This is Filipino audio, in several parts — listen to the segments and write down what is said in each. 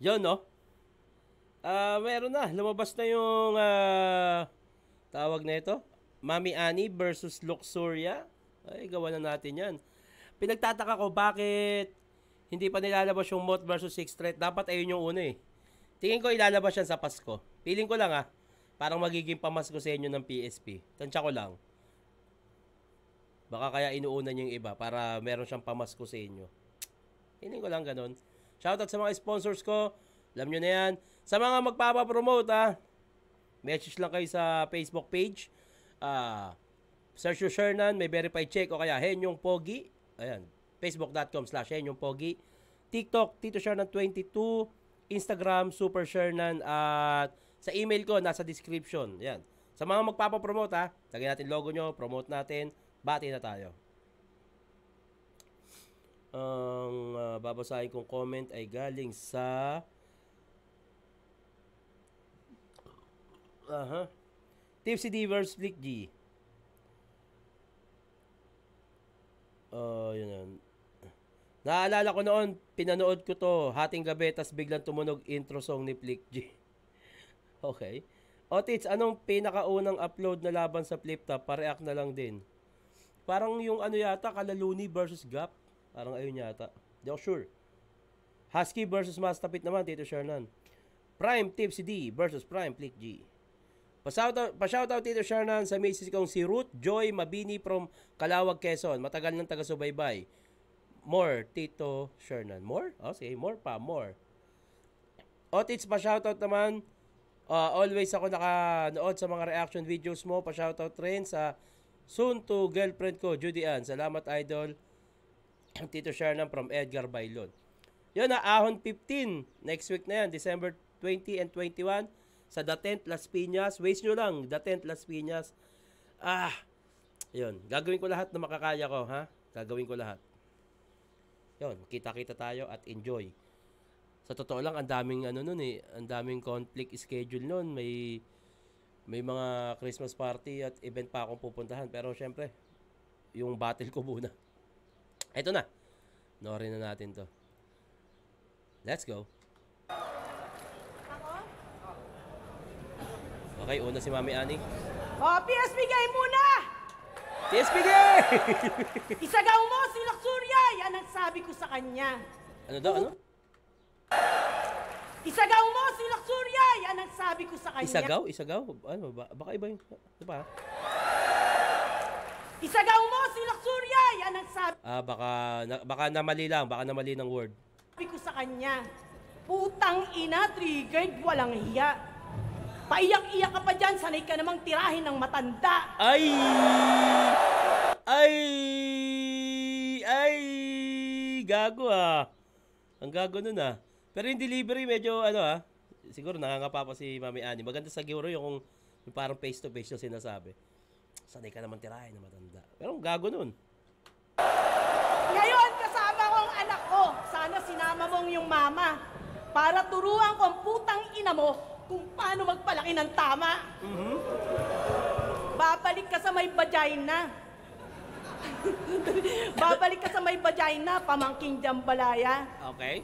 Yun, no? Meron na. Lumabas na yung tawag na ito. Mami Ani versus Luxuria. Ay, gawa na natin yan. Pinagtataka ko bakit hindi pa nilalabas yung Moth versus Six Threat. Dapat ayun yung una eh. Tingin ko ilalabas yan sa Pasko. Feeling ko lang parang magiging pamasko sa inyo ng PSP. Tansya ko lang. Baka kaya inuunan yung iba para meron siyang pamasko sa inyo. Feeling ko lang ganun. Shoutout sa mga sponsors ko. Alam nyo na yan. Sa mga magpapapromote message lang kayo sa Facebook page. Search your Shernan, may verified check o kaya Henyong Pogi. Ayan. Facebook.com/HenyongPogi. TikTok, Tito Shernan 22. Instagram, Super Shernan. At sa email ko, nasa description. Ayan. Sa mga magpapapromote lagyan natin logo nyo, promote natin. Bati na tayo. Ang babasahin kong comment ay galing sa Tipsy D vs. Flick G. Yun. Naalala ko noon, pinanood ko to, hating gabi, tas biglang tumunog intro song ni Flick G. Okay. Tits, anong pinakaunang upload na laban sa flip top? Pareact na lang din. Parang yung yata, Kalaluni versus Gap. Parang ayun yata. Di ako sure. Husky versus Mastapit naman, Tito Shernan. Prime Tipsy D versus Prime Flick G. Pa-shoutout Tito Shernan sa misis kong si Ruth Joy Mabini from Calawag, Quezon. Matagal ng taga-subaybay. More, Tito Shernan. More? Sige, more pa, more. Tits, pa-shoutout naman. Always ako nakanood sa mga reaction videos mo. Pa-shoutout rin sa soon to girlfriend ko, Judy Ann. Salamat, idol. Tito Shernan from Edgar Bailon. Yun Ahon 15. Next week na yan, December 20 and 21. Sa The Tent, Las Piñas. Waste nyo lang, The Tent, Las Piñas. Yun. Gagawin ko lahat na makakaya ko, Gagawin ko lahat. Yun, kita-kita tayo at enjoy. Sa totoo lang, ang daming ang daming conflict schedule nun. May mga Christmas party at event pa akong pupuntahan. Pero syempre, yung battle ko muna. Ito na. Noorin na natin to. Let's go. Okay, una si Mami Ani. PSP game muna! PSP game! Isagaw mo si Luxuria! Yan ang sabi ko sa kanya. Ano daw, ano? Isagaw mo si Luxuria! Yan ang sabi ko sa kanya. Isagaw? Isagaw? Ano ba? Baka iba yung... Ito pa? Isagaw mo si Luxuria! Yan ang sabi... Baka namali lang. Baka namali ng word. Sabi ko sa kanya, putang ina, triggered, walang hiya. Paiyak-iyak ka pa dyan, sanay ka namang tirahin ng matanda. Ay! Gago Ang gago nun Pero yung delivery medyo siguro nakangapa pa si Mami Ani. Maganda sa siguro yung parang face to face yung sinasabi. Sanay ka naman tirahin ng matanda. Pero ang gago nun. Ngayon, kasama ko ang anak ko. Sana sinama mong yung mama para turuan ko ang putang ina mo kung paano magpalaki ng tama. Babalik ka sa may vagina. Babalik ka sa may vagina, pamangking jambalaya. Okay.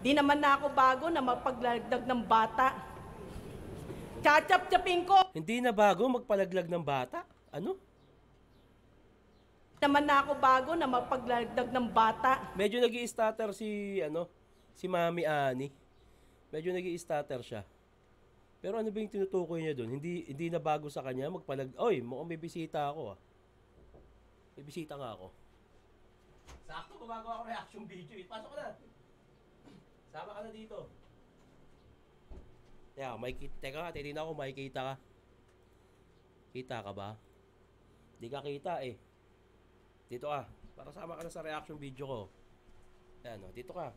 Di naman na ako bago na magpaglagdag ng bata. Chachap-chapin ko. Hindi na bago magpalaglag ng bata? Ano? Di naman na ako bago na magpaglagdag ng bata. Medyo nag-i-stutter si Mami Ani. Medyo nag-i-stutter siya. Pero ano ba yung tinutukoy niya doon? Hindi na bago sa kanya Oy, mukhang may bisita ako May bisita nga ako. Sakto, gumagawa ako reaction video. Pasok ka na. Sama ka na dito. Teka, titignan ako, makikita ka. Kita ka ba? Hindi ka kita Dito ka. Para sama ka na sa reaction video ko. Yan dito ka.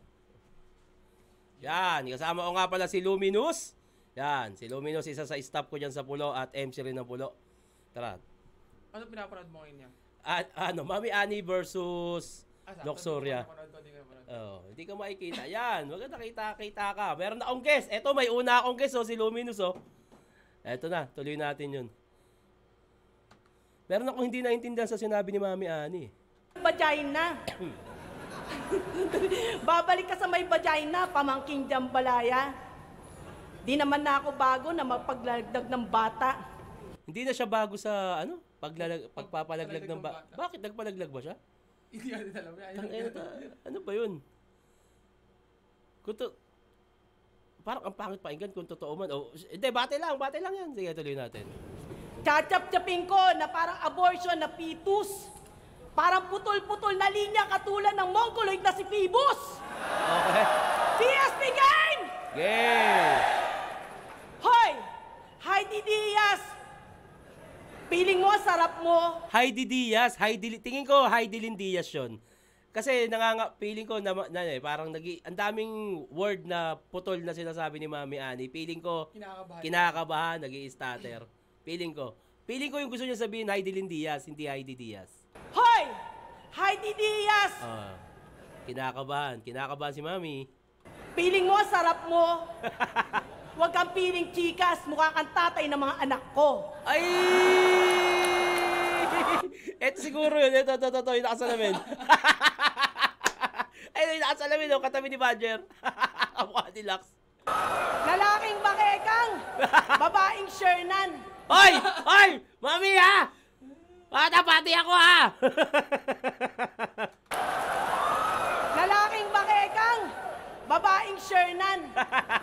Yan, kasama ko nga pala si Luminous. Yan, si Luminous, isa sa staff ko dyan sa Pulo at MC rin ng Pulo. Tara. Ano pinapanood mo ngayon niya? Mami Ani versus Luxuria. Hindi ka makikita. Yan, maganda kita ka. Meron na akong guest. Eto, may una akong guest si Luminous Eto na, tuloy natin yun. Meron akong hindi naintindihan sa sinabi ni Mami Ani. Vagina. Babalik ka sa may vagina, pamangking jambalaya. Di naman na ako bago na magpaglagdag ng bata. Hindi na siya bago sa pagpapalaglag ng bata. Bakit nagpalaglag ba siya? Hindi natin alam. Ano ba yun? Parang ang pangit pakinggan kung totoo man. Hindi, bate lang yan. Sige, tuloy natin. Chachap-chapin ko na parang abortion na fetus. Parang putol-putol na linya katulad ng mongoloid na si Phoebus. Okay. PSP game! Game! Hoy! Heidi Diaz! Piling mo, sarap mo. Heidi Diaz. Tingin ko Heidelin Diaz yun. Kasi feeling ko parang ang daming word na putol na sinasabi ni Mami Ani. Feeling ko kinakabahan, nag-i-stutter. Feeling ko yung gusto niya sabihin Heidelin Diaz, hindi Heidi Diaz. Hoy! Heidi Diaz! Kinakabahan si Mami. Piling mo, sarap mo. Huwag kang piling chikas, mukha kang tatay ng mga anak ko. Ay! Ito siguro yun. Ito, yung nakasalamin. Ay, yung nakasalamin, katabi ni Badger. Kamukha ni Lux. Lalaking bakekang, babaeng Shernan. Hoy! Mami, ha! Pati ako, ha! Lalaking bakekang, babaeng Shernan.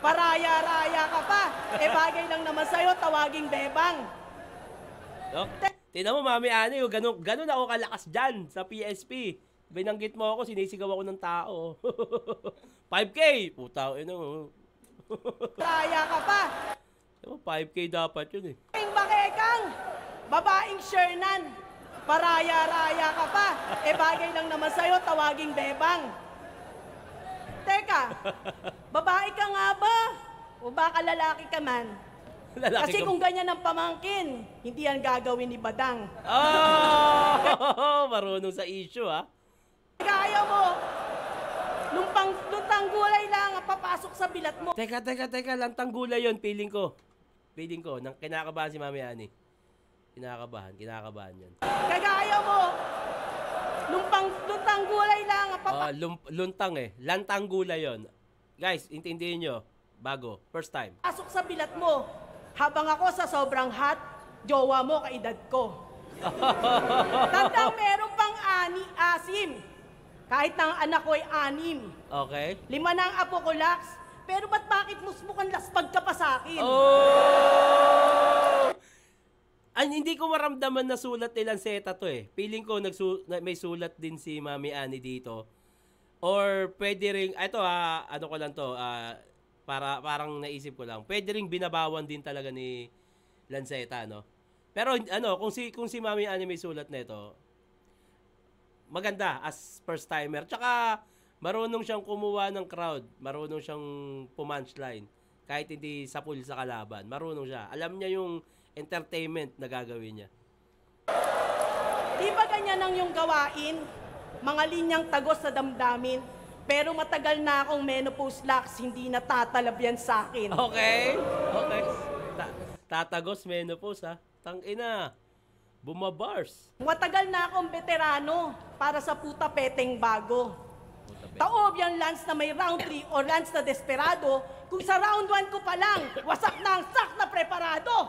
Paraya-raya ka pa. Bagay lang naman sa'yo, tawaging bebang. Tingnan mo, Mami Ani, ganun ako kalakas dyan sa PSP. Binanggit mo ako, sinisigaw ako ng tao. 5K! Puta, Raya ka pa. 5K dapat yun eh. Lalaking bakekang, babaeng Shernan. Paraya-raya ka pa. Bagay lang naman sa'yo, tawaging bebang. Teka, babae ka nga ba? O baka lalaki ka man? Kasi kung ganyan ang pamangkin, hindi yan gagawin ni Badang. Marunong sa issue, ha? Kaya mo, luntang gulay lang ang papasok sa bilat mo. Teka, lantang gulay yun, feeling ko, nang kinakabahan si Mami Ani. Kinakabahan yan. Kagaya mo, luntang gulay lang ang Lantang gulay yon. Guys, intindihin nyo. Bago. First time. papasok sa bilat mo. Habang ako sa sobrang hot, jowa mo kaedad ko. Tandang meron pang asim. Kahit na ang anak ko ay 6. Okay? 5 na ang apo ko, Lax. Pero bakit musmukan laspag ka pa sa akin? Hindi ko maramdaman na sulat nilang seta to eh. Feeling ko may sulat din si Mami Ani dito. Or pwede ring, ano ko lang to, parang naisip ko lang. Pwede ring binabawan din talaga ni Lanceta, no? Pero kung si Mami Ani may sulat nito, maganda as first timer. Tsaka marunong siyang kumuha ng crowd, marunong siyang pumunchline. Kahit hindi sapul sa kalaban, marunong siya. Alam niya yung entertainment na gagawin niya. Di ba ganyan ang yung gawain? Mga linyang tagos sa damdamin. Pero matagal na akong menopause, Lax, hindi natatalab yan sa akin. Okay. Tatagos menopause, ha? Tangina. Bumabars. Matagal na akong veterano para sa puta peteng bago. Taob yung lance na may round 3 o lance na desperado, kung sa round 1 ko pa lang, wasak na ang sak na preparado.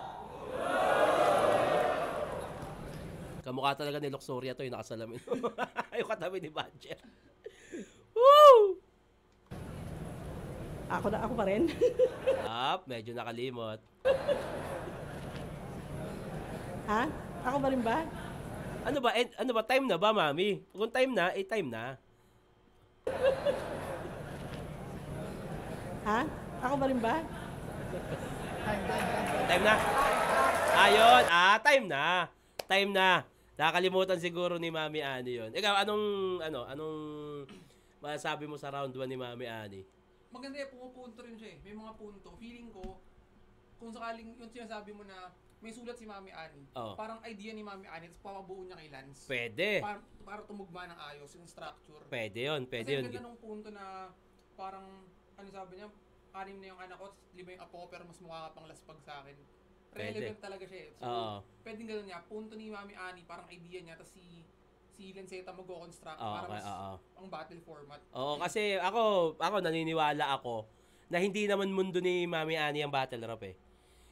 Kamukha talaga ni Luxuria to, yung nakasalamin. Yung katabi ni Badger. Woo! Ako pa rin. Medyo nakalimot. Ha? Ako pa rin ba? Ano ba? Time na ba, Mami? Kung time na, time na. Ha? Ako pa rin ba? Time na. Ayun. Time na. Nakakalimutan siguro ni Mami Ani yun. Ikaw, anong masasabi mo sa round 1 ni Mami Ani? Maganda pumupunto rin siya eh. May mga punto. Feeling ko, kung sakaling yung sinasabi mo na may sulat si Mami Ani, parang idea ni Mami Ani, tapos papabuo niya kay Lance. Pwede. Para tumugma ng ayos yung structure. Pwede yun. Kasi ganda nung punto na parang, sabi niya, 6 na yung anak ko, 5 yung apo ko, pero mas mukha ka pang laspag sa akin. Relevant talaga siya eh. So, pwedeng gano'n niya. Punto ni Mami Ani, parang idea niya, tapos si si Lanceta mag-construct Oo, para okay, mas oo. ang battle format. Oo, kasi ako naniniwala ako na hindi naman mundo ni Mami Ani ang battle rap eh.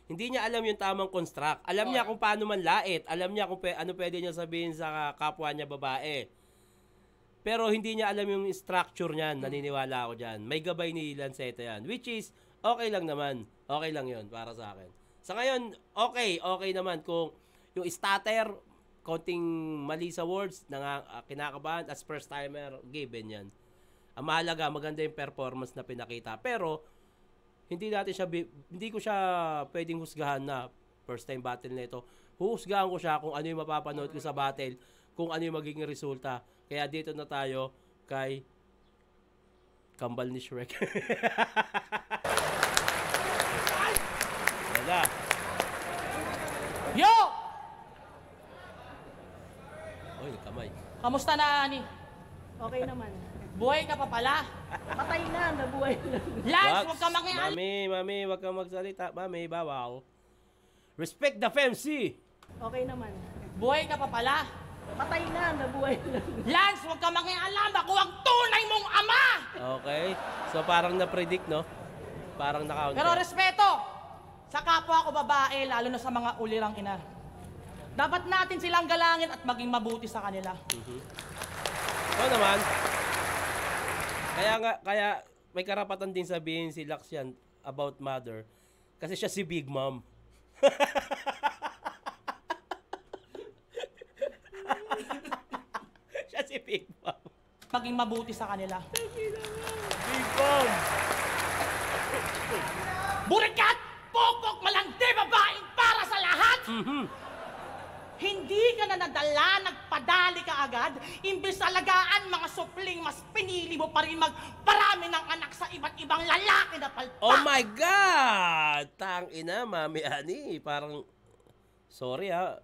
Hindi niya alam yung tamang construct. Alam niya kung paano manlait. Alam niya kung ano pwede niya sabihin sa kapwa niya babae. Pero hindi niya alam yung structure niyan. Naniniwala ako dyan. May gabay ni Lanceta yan. Which is, okay lang naman. Okay lang yun para sa akin. Sa ngayon, okay naman kung yung starter, konting mali sa words, kinakabahan as first timer, given yan. Ang mahalaga, maganda yung performance na pinakita. Pero, hindi ko siya pwedeng husgahan na first time battle na ito. Huhusgahan ko siya kung ano yung mapapanood ko sa battle, kung ano yung magiging resulta. Kaya dito na tayo kay Kambal ni Shrek. Wala. Yo! Oy, kamay. Kamusta na, Ani? Okay naman. Buhay ka pa pala. Patay na, nabuhay na. Lance, huwag ka mangyayari. Mami, huwag kang magsalita. Mami, bawal. Respect the FMC. Okay naman. Buhay ka pa pala. Patay na, nabuhay na. Lance, huwag ka mangyayari. Ako ang tunay mong ama! Okay. So parang na-predict, no? Parang na-counter. Pero respeto sa kapwa ko babae, lalo na sa mga ulirang ina. Dapat natin silang galangin at maging mabuti sa kanila. Oo naman. Kaya may karapatan din sabihin si Lax yan about mother. Kasi siya si Big Mom. Siya si Big Mom. Maging mabuti sa kanila. Big Mom! Burikat! Pokok malandi babaeng para sa lahat! Hindi ka na nadala, nagpadali ka agad. Imbes alagaan mga supling, mas pinili mo pa rin magparami ng anak sa iba't ibang lalaki na palpak. Oh my God! Tangina, Mami Ani. Parang, sorry ha.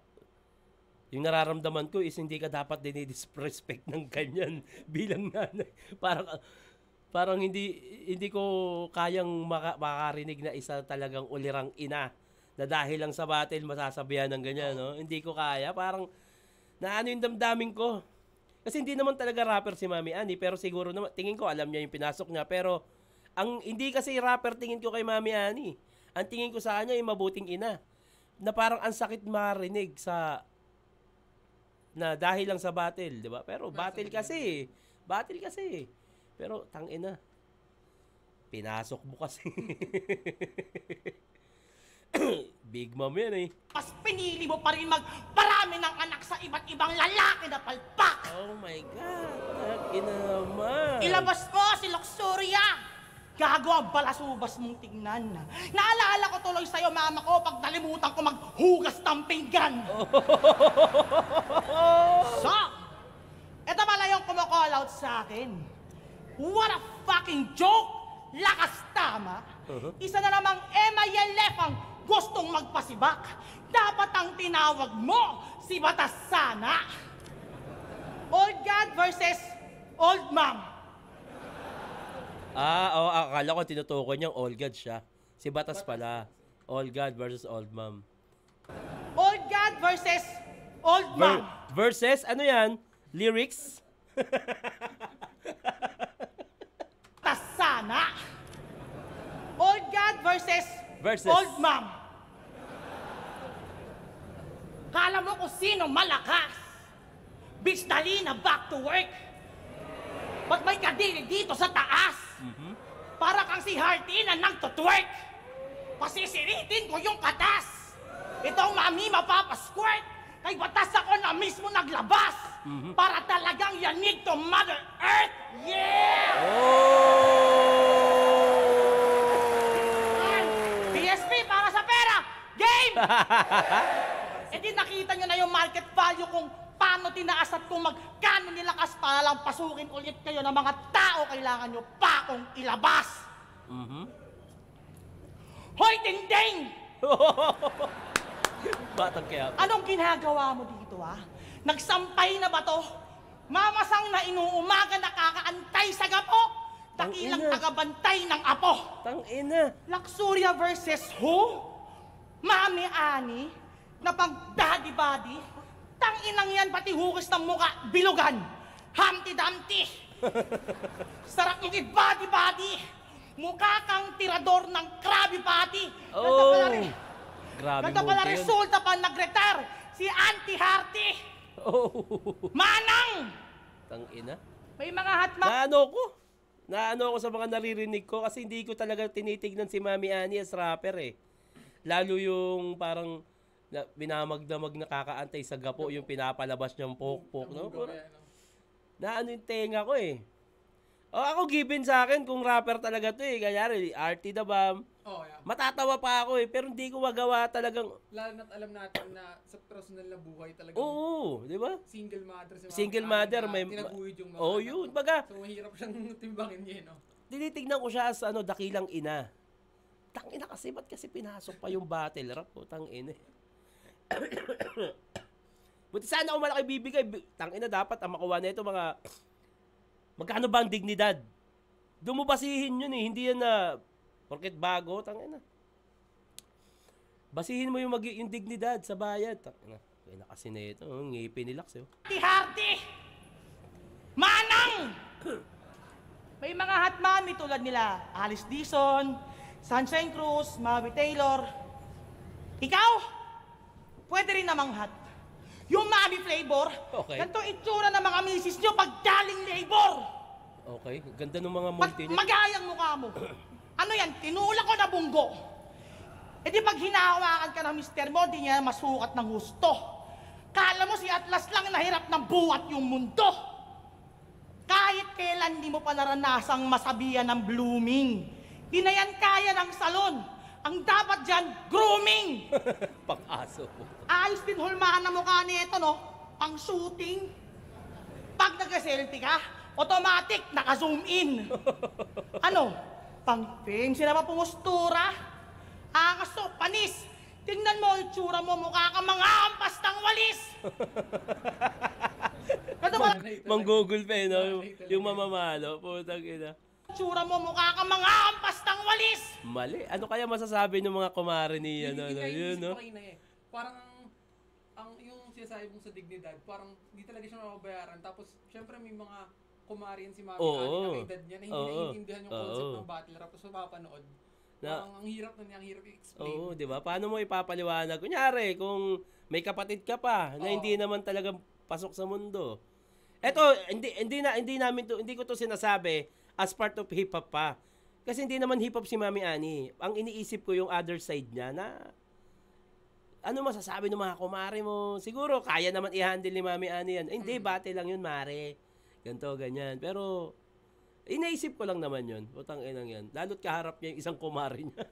Yung nararamdaman ko is hindi ka dapat dinidisrespect ng ganyan bilang nanay. Parang hindi ko kayang makarinig na isa talagang ulirang ina na dahil lang sa battle masasabihan ng ganyan, no? Hindi ko kaya. Parang, naano yung damdamin ko. Kasi hindi naman talaga rapper si Mami Ani, pero siguro naman, tingin ko alam niya yung pinasok niya, pero, hindi kasi rapper tingin ko kay Mami Ani. Ang tingin ko sa kanya yung mabuting ina. Na parang ang sakit marinig na dahil lang sa battle, di ba? Pero battle kasi. Pero, tangina. Pinasok mo kasi. Big Mom yan eh. Mas pinili mo pa rin magparami ng anak sa iba't ibang lalaki na palpak. Oh my God. Tangina naman. Ilabas mo si Luxuria. Gago ang balasubas mong tingnan. Naalala ko tuloy sa'yo, mama ko, pag nalimutan ko maghugas ng pinggan. So, eto pala yung kumukall out sa akin. What a fucking joke! Lakas tama. Isa na namang MILF ang gustong magpasibak. Dapat ang tinawag mo si Batasana. Old God versus Old Mom. Akala ko tinutukoy niyang All God siya. Si Batas pala. All God versus Old Mom. Old God versus Old Mom. Versus? Ano yan? Lyrics? Batasana. Old God versus Old Mom. Kala mo kung sino malakas. Bitch, dali na back to work. Ba't may kadiri dito sa taas? Para kang si Harty na nagtutwerk. Pasisiritin ko yung katas. Itong mami mapapasquirt. Kay batas ako na mismo naglabas. Para talagang yanig to Mother Earth. Yeah! PSP para sa pera. Game! E di nakita nyo na yung market value kung paano tinaas at kung magkano nilakas para lang pasukin ulit kayo ng mga tao kailangan nyo pa akong ilabas. Hoy, ding-ding! Batang kaya. Anong ginagawa mo dito, ha? Nagsampay na ba to? Mamasang na inuumaga nakakaantay sa gapo? Dakilang tagabantay ng apo. Tangina. Luxuria versus who? Mami Ani? Na pang daddy body? Tang-inang yan, pati hugis ng muka, bilugan. Humpty Dumpty. Sarap yung i-body-body. Mukha kang tirador ng Krabby Patty. Grabe Ganda mo pala yun. resulta pa nag-retire. Si Auntie Harty. Manang! Tang-ina. May mga hatma. Naano ko sa mga naririnig ko kasi hindi ko talaga tinitignan si Mami Annie as rapper eh. Lalo yung parang binamagdamag na kakaantay sa gapo, yung pinapalabas niyang pok-pok. No? Naano yung tenga ko eh. Ako given sa akin kung rapper talaga to eh. Kanyari, Artie the Bomb. Matatawa pa ako eh, pero hindi ko magawa talagang... Lalo na't alam natin na sa personal na buhay talaga. Oo, di ba? Single mother si Mami Single Annie mother, na may... tinaguhid yung mga yun. Baga, so mahirap siyang timbangin niya, no? tinitignan ko siya as dakilang ina. Tangina kasi, ba't kasi pinasok pa yung battle rap? Tangina eh. Buti sana ako malaki bibigay. Tangina dapat ang makuha na ito mga... Magkano ba ang dignidad? Doon mo basihin yun eh. Hindi yan na... Porket bago, tangina. Basihin mo yung dignidad sa bayad. Tangina. Kaya kasi na ito. Ngipin ni Lax. Harty! Manang! May mga hot mommy tulad nila Alice Dizon, Sunshine Cruz, Mavi Taylor. Ikaw? Pwede rin namang hot. Yung Mami Flavor, ganito itsura ng mga misis nyo pag galing labor. Okay, ganda ng mga multi niya. Magayang mukha mo. Ano yan, tinulak ko na bunggo. E di pag hinahawakan ka ng mister mo, di niya masukat ng gusto. Kala mo si Atlas lang nahirap ng buhat yung mundo. Kahit kailan di mo pa naranasang masabihan ng blooming. Di na yan kaya ng salon. Ang dapat dyan, grooming. Pang-aso. Ayos din hulmahan na mukha nito, no? Pang shooting. Pag nag-selfie ka, automatic, naka-zoom in. Ano? Pang fancy na pa pumustura. Kaso, panis. Tingnan mo, itsura mo, mukha ka mga ampas ng walis. Mang-google pa eh, no? Yung mamamalo. Putang ina. Itsura mo, mukha ka mga ampas ng walis. Mali. Ano kaya masasabi ng mga kumare ni yun, no? Parang yung sinasabi mong sa dignidad, parang hindi talaga siya mababayaran. Tapos, syempre may mga kumare yan si Mami Annie na edad niya na hindi naiintindihan yung concept ng battle rap. Tapos mapapanood. Ang hirap na niya, ang hirap i-explain. Oo, di ba? Paano mo ipapaliwanag? Kunyari, kung may kapatid ka pa na hindi naman talaga pasok sa mundo. Eto, hindi ko to sinasabi as part of hip-hop pa. Kasi hindi naman hip-hop si Mami Annie. Ang iniisip ko yung other side niya na ano masasabi ng mga kumare mo? Siguro, kaya naman i-handle ni Mami Annie yan. Hindi, bate lang yun, mare. Ganto, ganyan. Pero, inaisip ko lang naman yun. Putang inang yan. Lalo't kaharap niya yung isang kumare niya.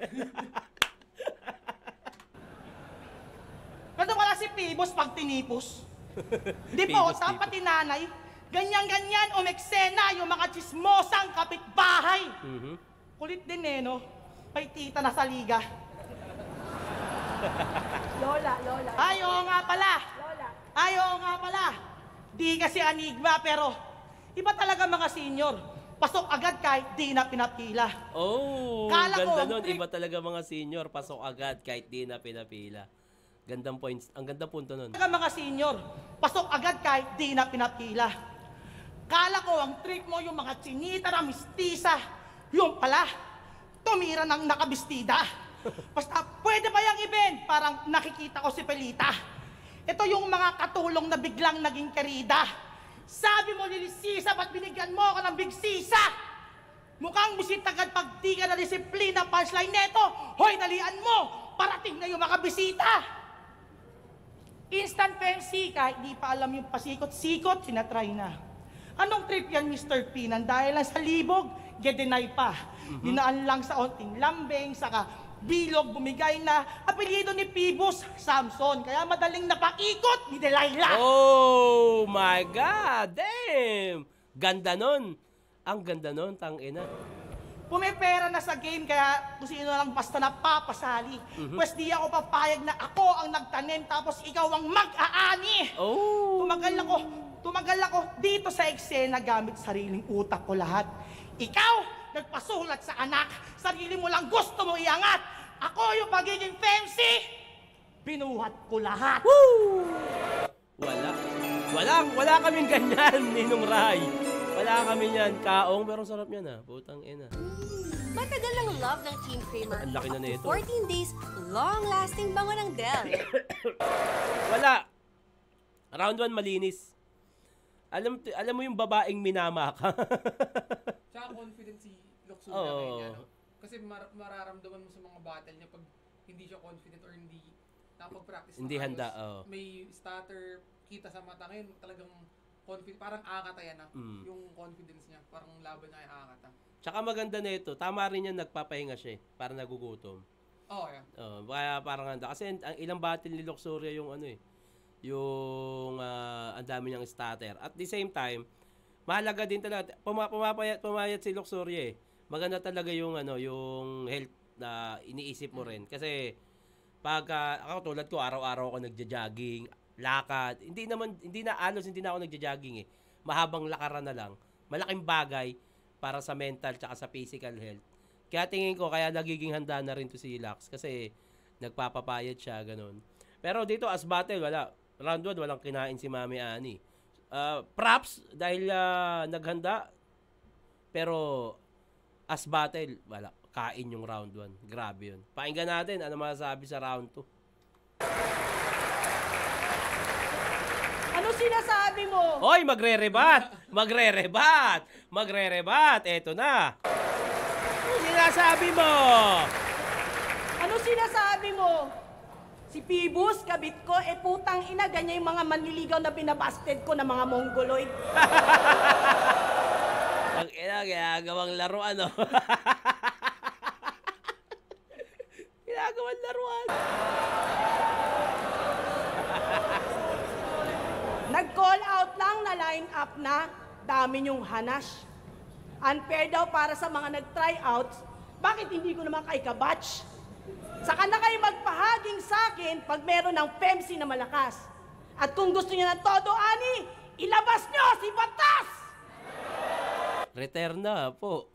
Ganto pala si Pibos pag tinipos. Di po, pati nanay, ganyan-ganyan umeksena yung mga chismosang kapitbahay. Kulit din eh, no? May tita na sa liga. Lola. Ay, oo nga pala. Lola. Ay, oo nga pala. Di kasi anigma, pero iba talaga mga senior. Pasok agad kahit di na pinapila. Ganda nun. Iba talaga mga senior. Pasok agad kahit di na pinapila. Gandang points. Ang gandang punto nun. Mga senior, pasok agad kahit di na pinapila. Kala ko ang trick mo yung mga chinita na mistisa. Yung pala, tumira ng nakabistida. Basta pwede ba yung event? Parang nakikita ko si Pelita. Ito yung mga katulong na biglang naging karida. Sabi mo, Lilisisa, ba't binigyan mo ako ng big sisa? Mukhang busit agad pag di ka na disiplina punchline neto. Hoy, dalian mo! Parating na yung mga bisita! Instant fancy, kahit di pa alam yung pasikot-sikot, sinatry na. Anong trip yan, Mr. P? Dahil lang sa libog, gedenay pa. Dinaan lang sa onting lambing, saka bilog, bumigay na. Apelyido ni Pibos, Samson. Kaya madaling napakikot ni Delilah. Oh my God! Damn! Ganda nun. Ang ganda nun, tangina. Pumipera na sa game, kaya kung sino lang basta napapasali. Pwes di ako papayag na ako ang nagtanim, tapos ikaw ang mag-aani. Tumagal ako dito sa eksena gamit sariling utak ko lahat. Ikaw, nagpasulat sa anak, sarili mo lang gusto mo iangat. Ako yung pagiging fancy, binuhat ko lahat. Wala kaming ganyan, Ninong Ray. Wala kami yan. Kaong, pero sarap yan ah. Putang ina. Matagal ang love ng Team Kramer. Ang laki na Up to nito. 14 days, long-lasting bango ng Del. Wala. Round 1 malinis. Alam mo yung babaeng minama ka. Tsaka confident si Luxuria Oo. ngayon niya, no? Kasi mararamdaman mo sa mga battle niya pag hindi siya confident or hindi nakapag-practice. Hindi na handa, ayos. oo. May stutter, kita sa mata ngayon, talagang confident, parang akata yan yung confidence niya, parang laban niya ay akata. Tsaka maganda na ito. Tama rin yan, nagpapahinga siya eh. Para nagugutom. Oh, yeah. Kaya parang handa. Kasi ang ilang battle ni Luxuria yung ano eh. Yung ang dami niyang starter. At the same time, mahalaga din talaga. Pumayat si Luxuria eh. Maganda talaga yung yung health na iniisip mo rin. Kasi pag ako tulad ko, araw-araw ako nagja-jogging, lakad. Hindi na ako nagja-jogging eh. Mahabang lakaran na lang. Malaking bagay para sa mental tsaka sa physical health. Kaya tingin ko, kaya nagiging handa na rin to si Lux kasi nagpapapayat siya, ganun. Pero dito, as battle, wala. Round 1, walang kinain si Mami Ani. Props, dahil naghanda. Pero, as battle, wala. Kain yung round 1. Grabe yun. Pakinggan natin, ano masasabi sa round 2. Ano sinasabi mo? Hoy, magre-rebat! Magre-rebat! Eto na. Ano sinasabi mo? Ano sinasabi mo? Si Pibus, kabit ko, putang ina, ganyan yung mga manliligaw na binabasted ko ng mga Mongoloid. Ang ina, ginagawang laruan, no? Ginagawang laruan. Nag-call out lang na line up na, dami niyong hanash. Unfair daw para sa mga nag-tryouts, bakit hindi ko naman kay kabatch? Saka na kayo magpahaging sa akin pag meron ng PEMC na malakas. At kung gusto niyo ng todo, Ani, ilabas niyo si Batas! Return na po.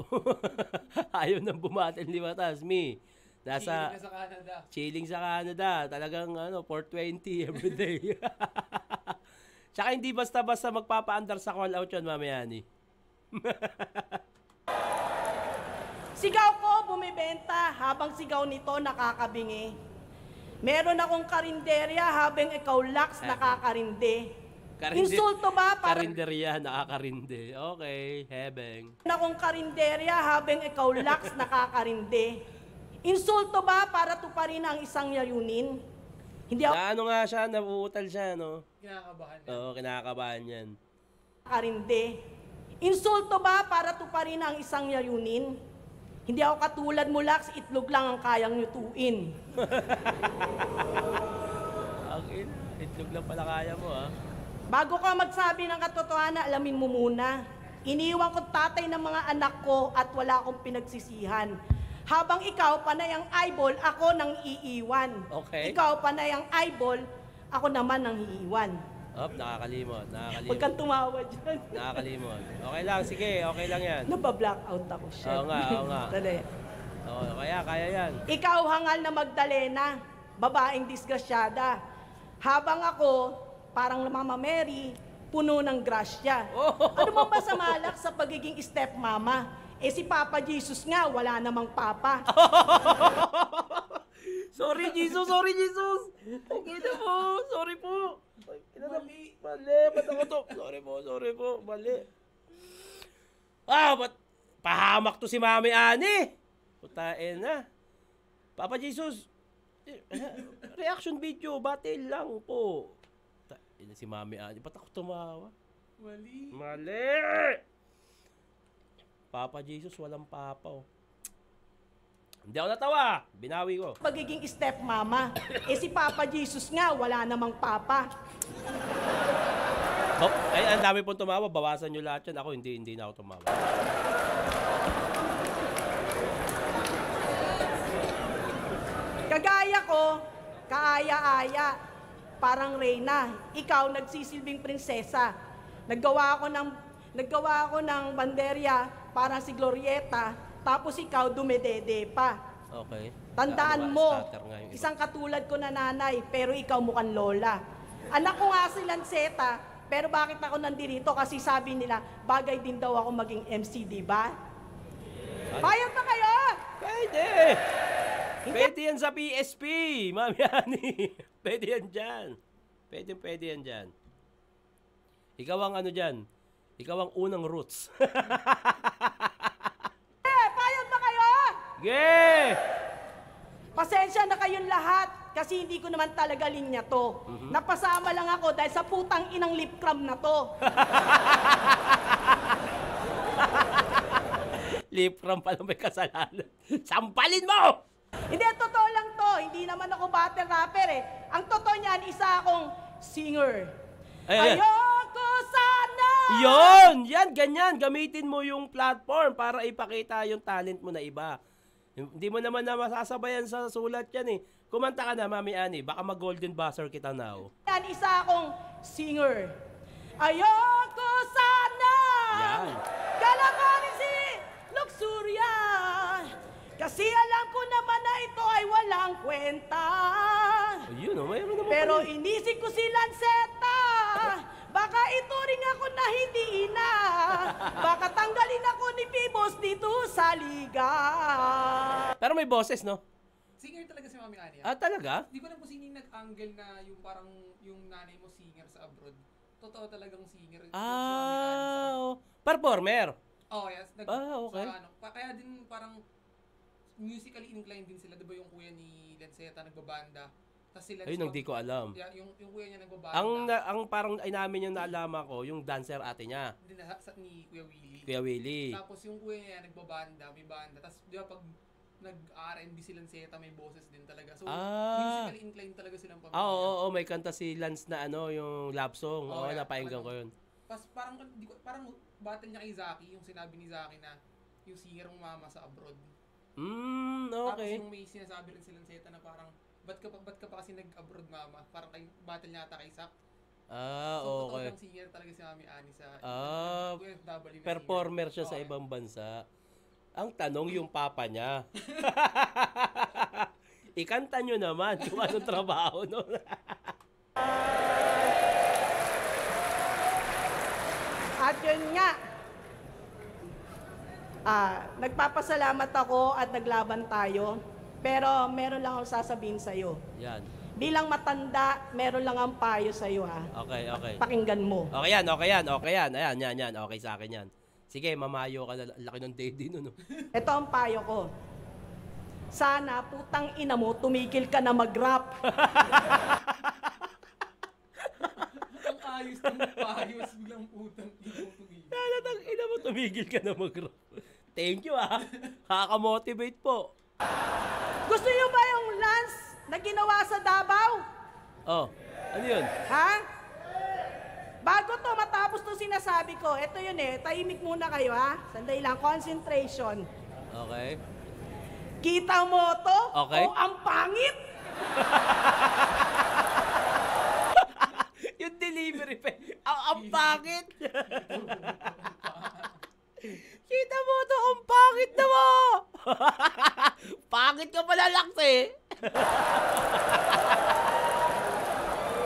Ayaw nang bumatil ni Batas, mi. Nasa sa Canada. Chilling sa Canada. Talagang 420 everyday. Tsaka hindi basta-basta magpapa-andar sa call out yun, Mami Ani. Sigaw ko, bumibenta, habang sigaw nito nakakabingi. Meron akong karinderya habang ikaw Lux nakakarinde. Insulto ba? Karinderya, nakakarinde. Okay, hebeng. Meron akong karinderya habang ikaw Lux nakakarinde. Insulto ba para tuparin ang isang yayunin? Hindi ako Na ano nga siya, nabuutal siya, no? Kinakabahan niya. Oo, kinakabahan yan. karinde. Insulto ba para tuparin ang isang yayunin? Hindi ako katulad mo, Lux, itlog lang ang kayang nyutuin. Okay, itlog lang pala kaya mo, ha? Bago ka magsabi ng katotohanan, alamin mo muna. Iniwan ko tatay ng mga anak ko at wala akong pinagsisihan. Habang ikaw, panay ang eyeball, ako nang iiwan. Okay. Ikaw, panay ang eyeball, ako naman nang iiwan. Hop, nakakalimot. Huwag kang tumawa dyan. Nakakalimot. Okay lang, sige, okay lang yan. Naba-blackout ako siya. Oo nga. Dali. Oo, kaya yan. Ikaw, hangal na Magdalena, babaeng disgrasyada. Habang ako, parang Mama Mary, puno ng grasya. Oh. Ano mo ba sa malak sa pagiging stepmama? Si Papa Jesus nga, wala namang papa. Sorry, Jesus! Sorry, Jesus! Ang ina mo! Sorry po! Mali! Ba't ako to? Sorry po. Mali. Ba't pahamak to si Mami Ani? Putain na. Papa Jesus, reaction video, battle lang po. Si Mami Ani, ba't ako tumawa? Mali! Papa Jesus, walang papa, oh. Hindi ako natawa. Binawi ko. Pagiging stepmama. Si Papa Jesus nga, wala namang papa. Oh, ang dami pong tumawa. Bawasan nyo lahat yan. Ako, hindi na ako tumawa. Kagaya ko, kaaya-aya, parang Reyna. Ikaw, nagsisilbing prinsesa. Naggawa ako ng banderya, parang si Glorieta. Tapos ikaw, dumedede pa. Okay. Tandaan mo, Starter nga yung iba. isang katulad ko na nanay, pero ikaw mukhang lola. Anak ko nga si Lanceta, pero bakit ako nandito? Kasi sabi nila, bagay din daw ako maging MC, di ba? Bayad ba kayo? Pwede! Pwede yan sa PSP, Mami Ani. Pwede yan dyan. Pwede yan dyan. Ikaw ang ano dyan. Ikaw ang unang roots. Bayad ba kayo? Yeah! Pasensya na kayong lahat kasi hindi ko naman talaga linya to. Napasama lang ako dahil sa putang inang lip cram na to. Lip cram pala may kasalanan. Sampalin mo! Hindi, totoo lang to. Hindi naman ako battle rapper eh. Ang totoo niyan, isa akong singer. Ayan. Ayoko sana! Yon! Yan, ganyan. Gamitin mo yung platform para ipakita yung talent mo na iba. Hindi mo naman na masasabayan sa sulat yan eh. Kumanta ka na, Mami Ani. Baka mag-golden buzzer kita now. Yan, isa akong singer. Ayoko sana! Yan. Kalakanin si Luxuria. Kasi alam ko naman na ito ay walang kwenta. Ayun, mayroon naman Pero pala. inisip ko si Lanceta. Baka ituring ako na hindi ina. Baka tanggalin ako ni Pibos dito sa liga. Pero may boses, no? Singer talaga si Mami Ani. Ah, talaga? Di ko alam kung sino yung nag-angle na yung parang yung nanay mo singer sa abroad. Totoo talagang singer. Si Mami Ani Ah, performer. Oh, yes. Okay. Sa, ano, kaya din parang musically inclined din sila. Diba yung kuya ni Lanceta nagbabanda? Tapos sila... Ayun, hindi ko alam. Yeah, yung kuya niya nagbabanda. Ang parang ay namin yung naalaman ko, yung dancer ate niya, Din ni Kuya Willie. Kuya Willie. Tapos yung kuya niya nagbabanda, may banda. Tapos di ba pag nag-R&B si Lanceta, may boses din talaga. So, musically inclined talaga silang pamilya. Oo, may kanta si Lance na ano, yung love song. Oo, yeah, napakinggan ko yun. Tapos parang battle niya kay Zaki, yung sinabi ni Zaki na yung singer mong mama sa abroad. Okay. Tapos yung may sinasabi rin si Lanceta na parang, ba't ka pa kasi nag-abroad mama? Parang battle niya ata kay Zak. So, Okay. totoong singer talaga si Mami Ani sa OFW na Performer siya singer. sa ibang bansa. Ang tanong yung papa niya. Ikanta nyo naman kung anong trabaho no. At yun nga, nagpapasalamat ako at naglaban tayo. Pero meron lang ako sasabihin sa'yo. Yan. Bilang matanda, meron lang ang payo sa'yo ha. Okay. Pakinggan mo. Okay yan. Ayan, yan. Okay sa akin yan. Sige, mamayo ka na. Laki ng daddy no. Ito ang payo ko. Sana, putang ina mo, tumigil ka na mag-rap. Ang ayos ng payos, biglang putang tumigil. Talatang ina mo, tumigil ka na mag-rap. Thank you Kaka-motivate po. Gusto niyo ba yung Lance na ginawa sa Davao? Oh, ano yun? Ha? Bago to, matapos to sinasabi ko, ito yun tahimik muna kayo ha. Sandali lang, concentration. Okay. Kita mo to? Okay. O ang pangit? Yung delivery pa. Ang pangit. Kita mo to, ang pangit na mo. Pangit ka pala, Laks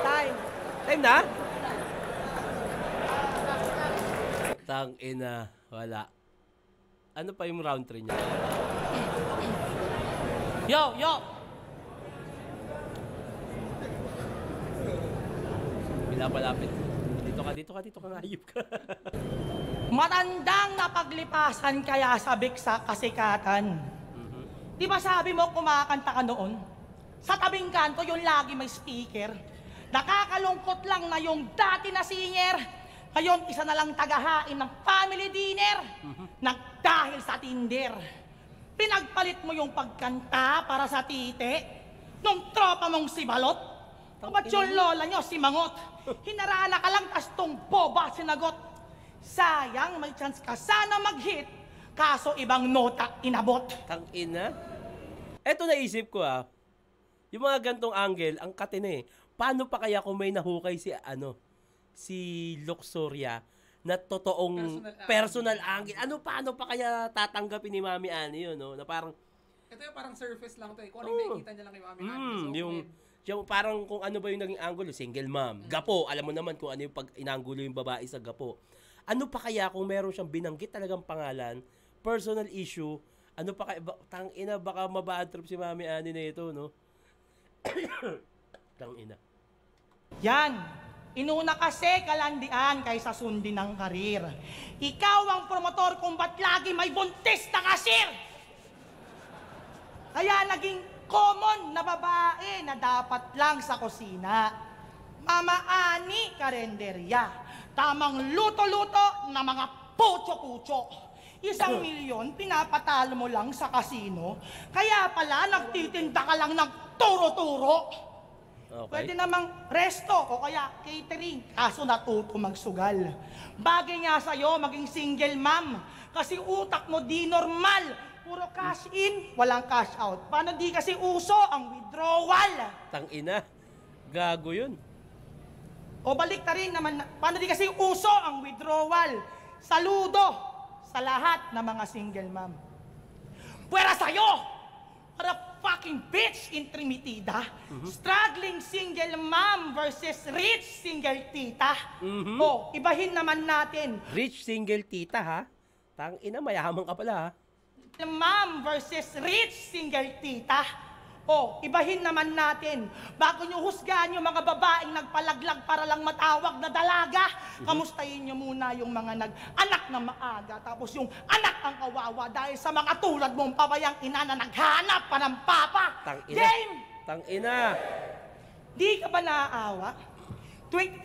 Time. Time na? Tang ina, wala. Ano pa yung round 3 niya? Yo! Pinapalapit. Dito ka, ayup ka. Matandang napaglipasan kaya sabik sa kasikatan. Di ba sabi mo kumakanta ka noon? Sa tabing kanto yung lagi may speaker. Nakakalungkot lang na yung dati na singer, ngayon isa na lang tagahain ng family dinner. Nagdahil sa Tinder. Pinagpalit mo yung pagkanta para sa tite nung tropa mong si Balot. Ba't yung lola nyo si Mangot? Hinarana ka lang tas tong boba sinagot. Sayang may chance ka sana mag-hit, kaso ibang nota inabot. Tang ina. Eto naisip ko yung mga gantong angle, ang katine. Paano pa kaya kung may nahukay si Luxuria na totoong personal angle? Paano pa kaya tatanggapin ni Mami Ani yun, no? Na parang Ito yung parang surface lang to eh. Kung ano yung nakikita niya lang kay Mami Ani. So, yung Yung parang kung ano ba yung naging angulo, single mom. Gapo, alam mo naman kung ano yung pag inangulo yung babae sa gapo. Ano pa kaya kung meron siyang binanggit talagang pangalan, personal issue, ano pa kaya, tangina, baka mabad trip si Mami Ani na ito, no? Tangina. Yan. Inuna kasi kalandian kaysa sundin ng karir. Ikaw ang promotor kung ba't lagi may buntis na kasir. Kaya naging common na babae na dapat lang sa kusina. Mama Ani, karenderya. Tamang luto-luto na mga pucho-pucho. 1,000,000 pinapatalo mo lang sa kasino. Kaya pala nagtitinda ka lang ng turo-turo. Okay. Pwede namang resto o kaya catering, kaso natuto magsugal. Bagay nga sa'yo maging single mom, kasi utak mo di normal. Puro cash in, walang cash out. Paano di kasi uso ang withdrawal? Tangina. Gago yun. O balik ta rin naman, paano di kasi uso ang withdrawal? Saludo sa lahat ng mga single mom. Puwera sa'yo! Para fucking bitch in Trimitida. Struggling single mom versus rich single tita. O, ibahin naman natin. Rich single tita, ha? Tangina, mayaman ka pala, ha? Mom versus rich single tita. O, ibahin naman natin. Bago nyo husgahan yung mga babaeng nagpalaglag para lang matawag na dalaga, kamustahin nyo muna yung mga nag-anak na maaga. Tapos yung anak ang kawawa dahil sa mga tulad mong pabayang ina na naghanap pa ng papa. Tangina. Game! Tangina. Di ka ba naaawa?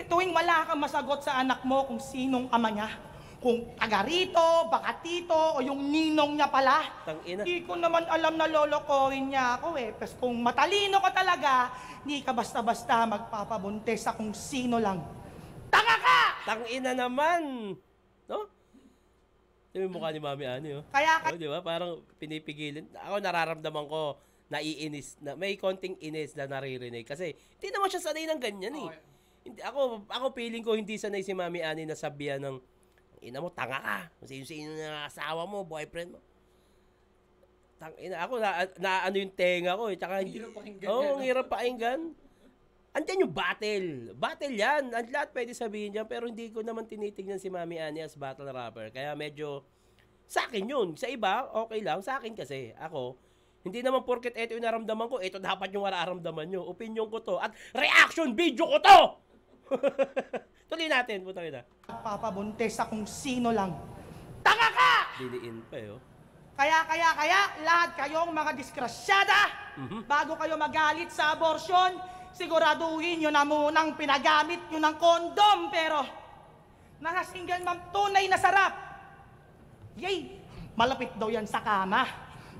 Tuwing wala kang masagot sa anak mo kung sinong ama niya, kung taga rito, baka tito, o yung ninong niya pala. Tangina. Di ko naman alam na lolokohin niya ako eh. Pero kung matalino ka talaga, di ka basta-basta magpapabuntis sa kung sino lang. Tanga ka! Tangina naman. No? Yung mukha ni Mami Ani, oh. Kaya Oh, di ba? Parang pinipigilan. Ako nararamdaman ko, naiinis, na may konting inis na naririnig. Kasi hindi naman siya sanay ng ganyan, eh. Okay. Hindi, ako feeling ko hindi sanay si Mami Ani na sabihan ng, ina mo, tanga ka. Kung sino na asawa mo, boyfriend mo. Tangina, ako na ano yung tenga ko, eh. Tsaka, Ang hirap pakinggan Oo, yan, ang no? hirap pakinggan. Andiyan yung battle. Battle yan. Ang lahat pwede sabihin dyan. Pero hindi ko naman tinitignan si Mami Ani as battle rapper. Kaya medyo, sa akin yun. Sa iba, okay lang. Sa akin kasi, ako, hindi naman porket ito yung naramdaman ko, ito dapat yung mararamdaman nyo. Opinion ko to. At reaction video ko to! Tuloy natin, putang ina. papabuntis sa kung sino lang. Tanga ka! Diliin pa, eh, oh. Kaya, lahat kayong mga diskrasyada, bago kayo magalit sa abortion, siguraduhin nyo na munang pinagamit nyo ng kondom, pero nasa single mom, tunay na sarap. Yay! Malapit daw yan sa kama.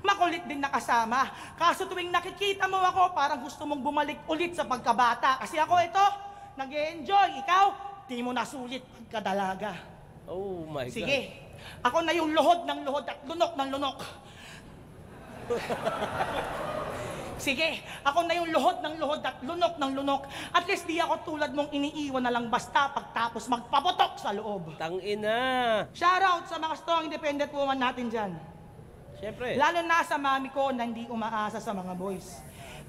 Makulit din nakasama. Kaso tuwing nakikita mo ako, parang gusto mong bumalik ulit sa pagkabata. Kasi ako ito, nag-e-enjoy. Ikaw, di mo nasulit pagkadalaga. Oh my God. Sige, ako na yung luhod ng luhod at lunok ng lunok. Sige, ako na yung luhod ng luhod at lunok ng lunok. At least di ako tulad mong iniiwan na lang basta pagtapos magpaputok sa loob. Tangina. Shoutout sa mga strong independent woman natin dyan. Siyempre. Lalo na sa mami ko na hindi umaasa sa mga boys.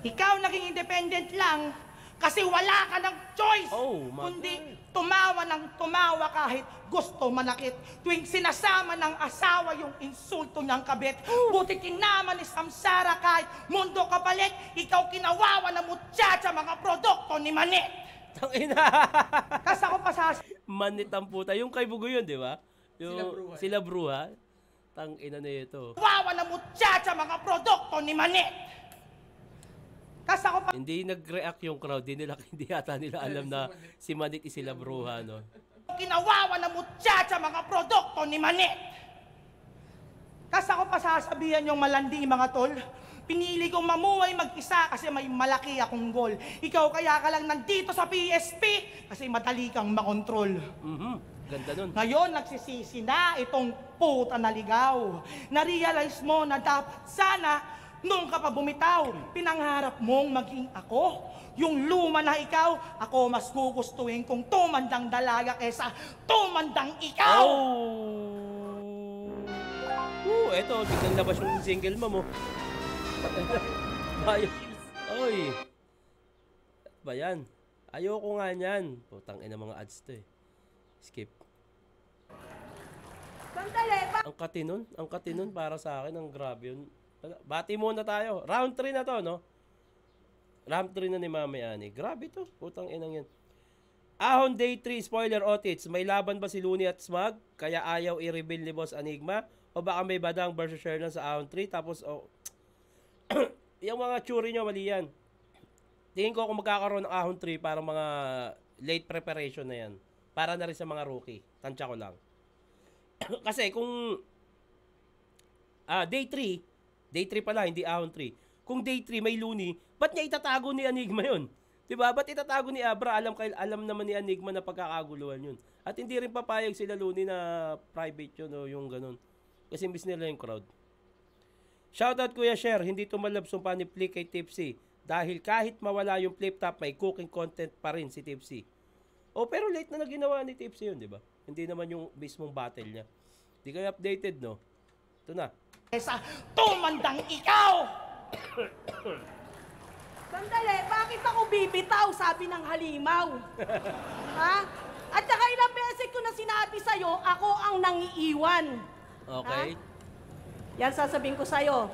Ikaw naging independent lang kasi wala ka ng choice. Oh, my kundi God. tumawa ng tumawa kahit gusto manakit. Tuwing sinasama ng asawa yung insulto niyang kabit. Buti kinama ni Samsara kahit mundo kapalit. Ikaw kinawawa ng muchacha mga produkto ni Manit. Tangina. Kasi ako pasas... Manit ang puta. Yung kay Bugo yun, di ba? Yung, Sila Bruha. Sila Bruha. Tangina na ito. Wawa ng muchacha mga produkto ni Manit. Kasi ako pa... Hindi nag-react yung crowd. Hindi yata nila alam na si Manit is sila Bruha, no? Kinawawa ng muchacha mga produkto ni Manit. Kasi ako pa sasabihan yung malandi mga tol. Pinili kong mamuhay mag-isa kasi may malaki akong goal. Ikaw kaya ka lang nandito sa PSP kasi madali kang makontrol. Ganda nun. Ngayon, nagsisisi na itong puta na ligaw. Na-realize mo na dapat sana, nung ka pa bumitaw, pinangharap mong maging ako. Yung luma na ikaw, ako mas gugustuhin kung tumandang dalaga kesa tumandang ikaw. Eto, biglang labas yung single mo mo. Ayos. Oy. Ba yan? Ayoko nga niyan. Putang ina mga ads to eh. Skip. Sandali, Ang katinon para sa akin. Ang grabe yun. Bati muna tayo. Round 3 na to, no? Round 3 na ni Mami Ani. Grabe to. Putang inang yan. Ahon Day 3, spoiler Otits. May laban ba si Looney at Smug? Kaya ayaw i-reveal ni Boss Enigma? O baka may Badang versus Shernan sa Ahon 3? Tapos, yung mga churi nyo, mali yan. Tingin ko kung magkakaroon ng Ahon 3 para mga late preparation na yan. Para na rin sa mga rookie. Tansya ko lang. Kasi kung Day 3 pala, hindi Ahon 3. Kung Day 3 may Looney, ba't niya itatago ni Enigma yun? Diba? Ba't itatago ni Abra? Alam naman ni Enigma na pagkakaguluhan yun. At hindi rin papayag sila Looney na private yun o yung ganun. Kasi miss nila yung crowd. Shoutout Kuya Sher, hindi tumalab sumpa ni Flick kay Tipsy. Dahil kahit mawala yung flip top, may cooking content pa rin si Tipsy. Pero late na ginawa ni Tipsy yun, di ba? Hindi naman yung mismong battle niya. Hindi kayo updated, no? Ito na. Sa tumandang ikaw! Sandali, bakit ako bibitaw? Sabi ng halimaw. Ha? At saka ilang beses ko na sinabi sa'yo, ako ang nangiiwan. Okay. Ha? Yan sasabihin ko sa'yo.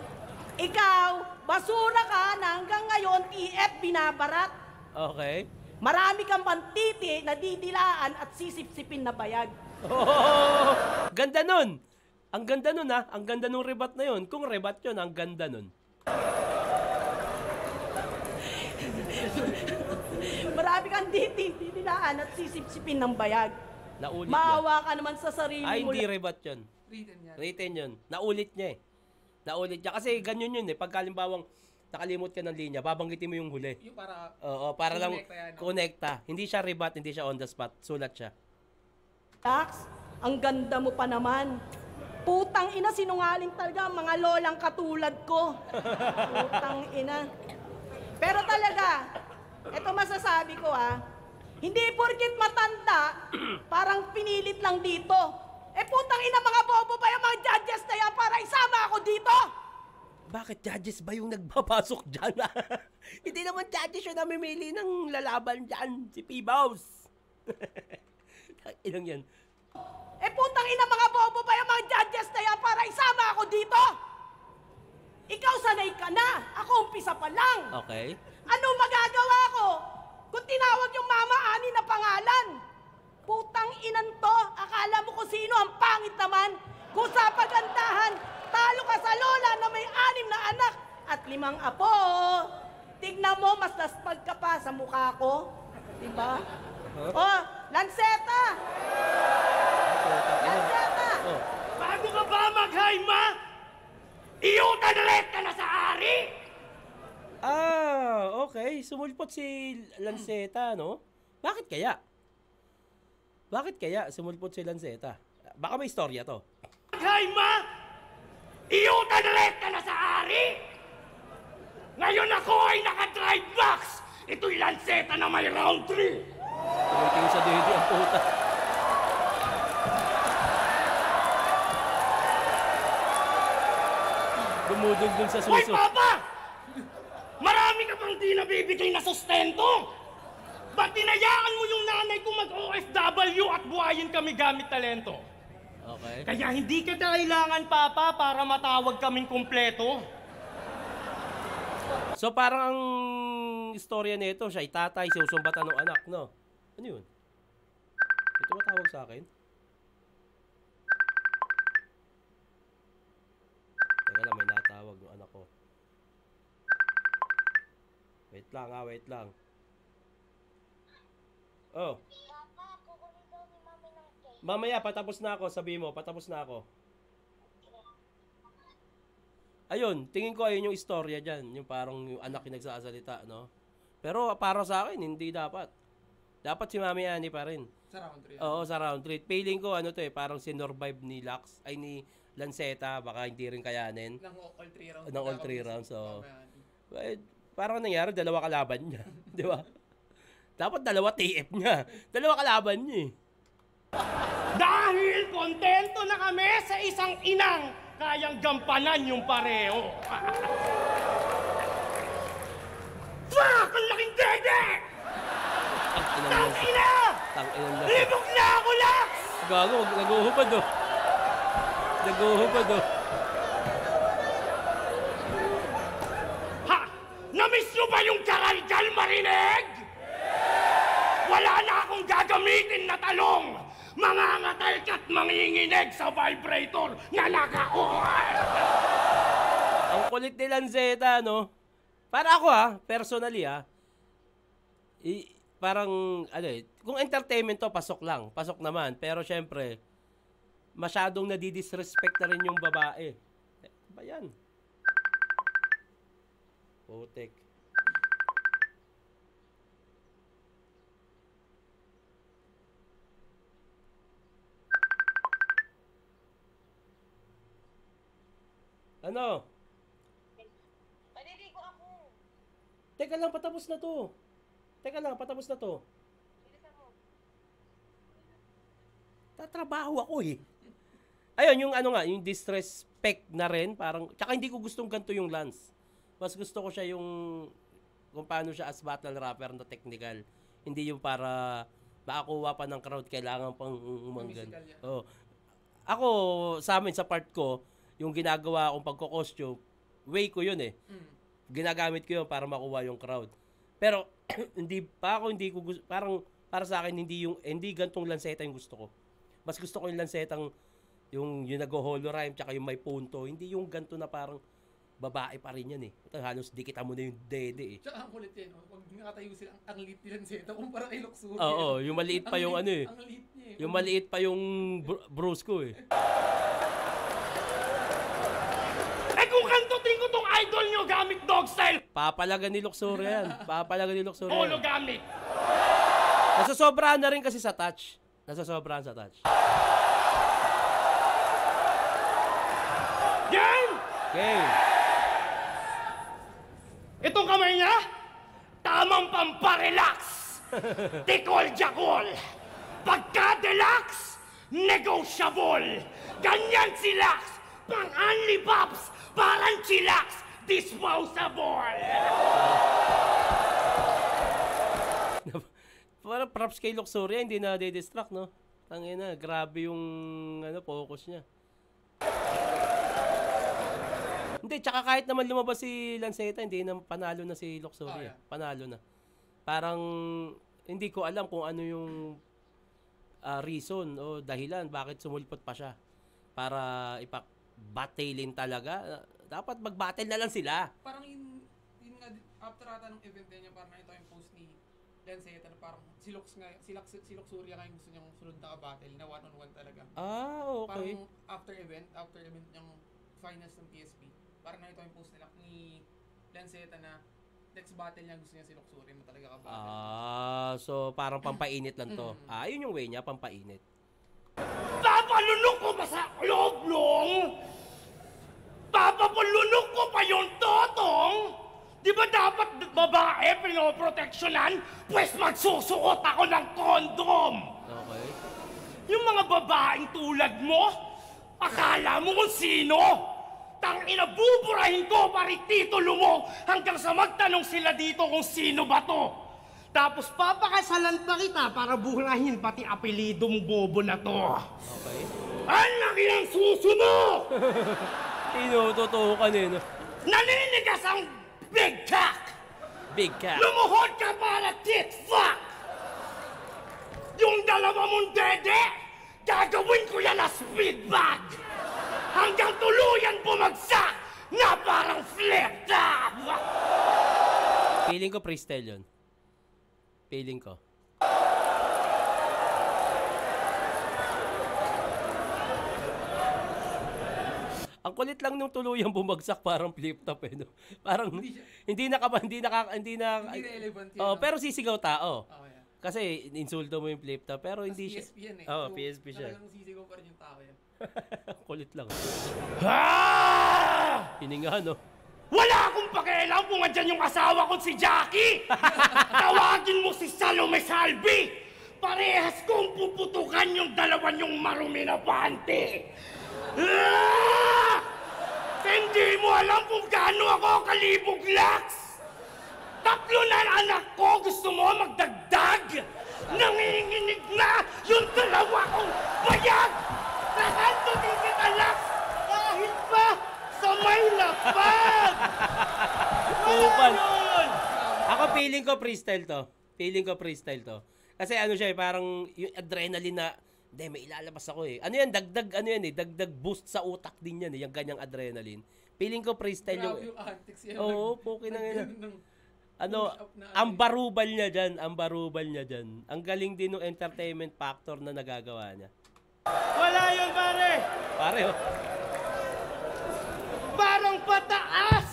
Ikaw, basura ka na hanggang ngayon TF binabarat. Okay. Marami kang pantiti na didilaan at sisip-sipin na bayag. Oh, ganda nun. Ang ganda nun ha. Ang ganda nung rebat na yun. Kung rebat yun, ang ganda nun. Marami kang didilaan at sisip-sipin ng bayag. Naulit Maawa ka naman sa sarili niya. Ay, mo. hindi rebat yun. Written yun. Naulit niya eh. Naulit niya. Kasi ganyan yun eh. Pag kalimbawang nakalimot ka ng linya, babanggitin mo yung huli. Yung para... Oo, para lang yan, no? connecta. Hindi siya rebat, hindi siya on the spot. Sulat siya. Dax, ang ganda mo pa naman. Putang ina, sinungaling talaga ang mga lolang katulad ko. Putang ina. Pero talaga, eto masasabi ko hindi porkit matanda, parang pinilit lang dito. Putang ina, mga bobo pa yung mga judges na yan para isama ako dito. Bakit judges ba yung nagbabasok dyan? Hindi naman judges yung namimili ng lalaban dyan. Si P-Bows. Ilang yan. Putang ina, mga bobo pa yung mga judges na yan para isama ako dito. Ikaw sanay ka na. Ako umpisa pa lang. Okay. Ano magagawa ko kung tinawag yung Mama Ani na pangalan? Putang inan to. Akala mo kung sino ang pangit naman? Kung sa pagandahan, talo ka sa lola na may 6 na anak at 5 apo. Tignan mo, mas laspag ka pa sa mukha ko. Diba? Huh? Oh, Lanceta! Lanceta! Oh. Bago ka ba maghaima? Iyutan ulit ka na sa ari! Okay. Sumulpot si Lanceta, no? Bakit kaya? Bakit kaya sumulpot si Lanceta? Baka may istorya to. Maghaima! Iyutan ulit ka na sa ari! Ngayon ako ay naka-drive box! Ito'y Lanceta na may round 3! Tumiting sa dede ang puta. Dumudugdug sa Hoy, suso. Papa! Marami ka pang di nabibigay na sustento! Ba't tinayaan mo yung nanay ko mag-OFW at buhayin kami gamit talento? Okay. Kaya hindi ka kailangan, Papa, para matawag kaming kumpleto. So parang ang istorya nito, siya itatay, sinusumbatan ng anak, no? Ano yun? Ito ba tawag sa akin? Teka lang, may natawag ng anak ko. Wait lang wait lang. Oh. Papa, kukunin daw ni Mami ng cake. Mamaya, patapos na ako, sabi mo, patapos na ako. Ayun, tingin ko ayun yung istorya dyan. Yung parang yung anak yung nagsasalita, no? Pero para sa akin, hindi dapat. Dapat si Mami Ani pa rin. Sa round 3. Oo, sa round 3. Feeling ko, parang sinorvive ni Lux, ay ni Lanceta, baka hindi rin kayanin. Ng all 3 rounds. Ng all 3 rounds, so. Mamaya. Parang nangyari, 2 kalaban niya. Di ba? Dapat 2 TF niya. 2 kalaban niya eh. Dahil kontento na kami sa isang inang kayang gampanan yung pareho. Fuck! Ang laking dede! Tangina na. Libog na ako, Lax! Gago, naguhubad oh. Naguhubad oh. Ha? Namiss nyo ba yung karal-kal marinig? Wala na akong gagamitin na talong! Mangangatal ka't manginginig sa vibrator na naka-on! Ang kulit ni Lanceta, no? Para ako personally parang, kung entertainment to, pasok lang. Pasok naman. Pero syempre, masyadong nadidisrespect na rin yung babae. Ba yan? Putek. Ano? Maliligo ako. Teka lang, patapos na to. Bilisan mo. Tatrabaho ako eh. Ayun, yung disrespect na rin, parang, tsaka hindi ko gustong ganito yung Lance. Mas gusto ko siya yung, kung paano siya as battle rapper na technical. Hindi yung para, makakuha pa ng crowd, kailangan pang umanggan. Oh. Ako, sa amin, sa part ko, yung ginagawa kong pagko-costume, way ko yun eh. Ginagamit ko yun para makuha yung crowd. Pero, hindi ko gusto, parang, para sa akin, hindi gantong Lanceta yung gusto ko. Mas gusto ko yung Lancetang, yung nag-holorime, tsaka yung may punto. Hindi yung ganto na parang, babae pa rin yan eh. Halos dikita mo na yung dede eh. Tsaka ang kulit yan, pag nakatayo sila, ang liit ni Lanceta, kumpara kay Luxury. Oo, yung maliit pa yung eh. Ang liit niya eh. Yung maliit pa yung bros ko eh. Kung kantutin ko tong idol nyo gamit dog style, Papalagan ni Luxury yan. ulo gamit. Nasasobrahan na rin kasi sa touch. Game! Okay. Itong kamay niya, tamang pamparelax. Tikol-jakol. Pagka-deluxe, negotiable. Ganyan si Lax. Pang-unli pops, parang chillax. Disposable. Parang props kay Luxury, hindi na de-distract, no? Tangina, grabe yung focus niya. Hindi, tsaka kahit naman lumabas si Lanceta, hindi na panalo na si Luxury. Panalo na. Parang hindi ko alam kung ano yung reason o dahilan bakit sumulpot pa siya. Para battlein talaga. Dapat mag-battle na lang sila. Parang yun nga, after ata ng event niya, parang ito yung post ni Lanceta na parang si Luxury nga yung gusto niyang sunod na battle na one-on-one talaga. Okay. Parang after event niyang finals ng PSP, parang ito yung post nila ni Lanceta na next battle niya gusto niya si Luxury na talaga ka-battle. So parang pampainit lang to. Yun yung way niya, pampainit. Papalunok ko ba sa loob-long? Papapalunok ko pa yung totong? Di ba dapat babae pinoproteksyonan? Pwes magsusuot ako ng kondom! Okay. Yung mga babaeng tulad mo, akala mo kung sino? Tangina, buburahin ko pari titulo mo hanggang sa magtanong sila dito kung sino ba to. Tapos papakasalan pa kita para burahin pati apelidong bobo na to. Okay. Ang laki ng suso mo! Tinututukan eh, no? Naninigas ang big cock! Big cat. Lumuhod ka para tit fuck! Yung dalawa mong dede, gagawin ko yan na speed bag! Hanggang tuluyan bumagsak na parang flip top! Feeling ko freestyle yun. Feeling ko. Ang kulit lang nung tuluyang bumagsak, parang flip top eh, no? Parang hindi relevant yun. Oh, pero sisigaw tao. Oh, yeah. Kasi insulto mo yung flip top, pero hindi siya. PSP yan eh. Oh, PSP siya. Talagang sisigaw pa rin yung tao yan. Kulit lang. Ah! Hininga, no? Wala akong pakialam kung andyan yung asawa ko si Jackie! Tawagin mo si Salome Salvi! Parehas kong puputukan yung dalawa niyong marumi na panty! Ah! Hindi mo alam kung gaano ako kalibog, Lax! 3 na anak ko, gusto mo magdagdag? Nanginginig na yung dalawa kong bayag! Kakantutin kita, Lax! Kahit pa sa may lapag! Kupal. Yun! Ako feeling ko freestyle to. Kasi ano siya parang yung adrenaline na, hindi, may ilalabas ako eh. Ano yan, dagdag boost sa utak din yan eh, yung ganyang adrenaline. Feeling ko freestyle yung... Grabe yung antics yan. Oo, puki na nga. ng- Ano, push up na ang barubal niya dyan. Ang galing din ng entertainment factor na nagagawa niya. Wala yun, pare! Pare, oh. Parang pataas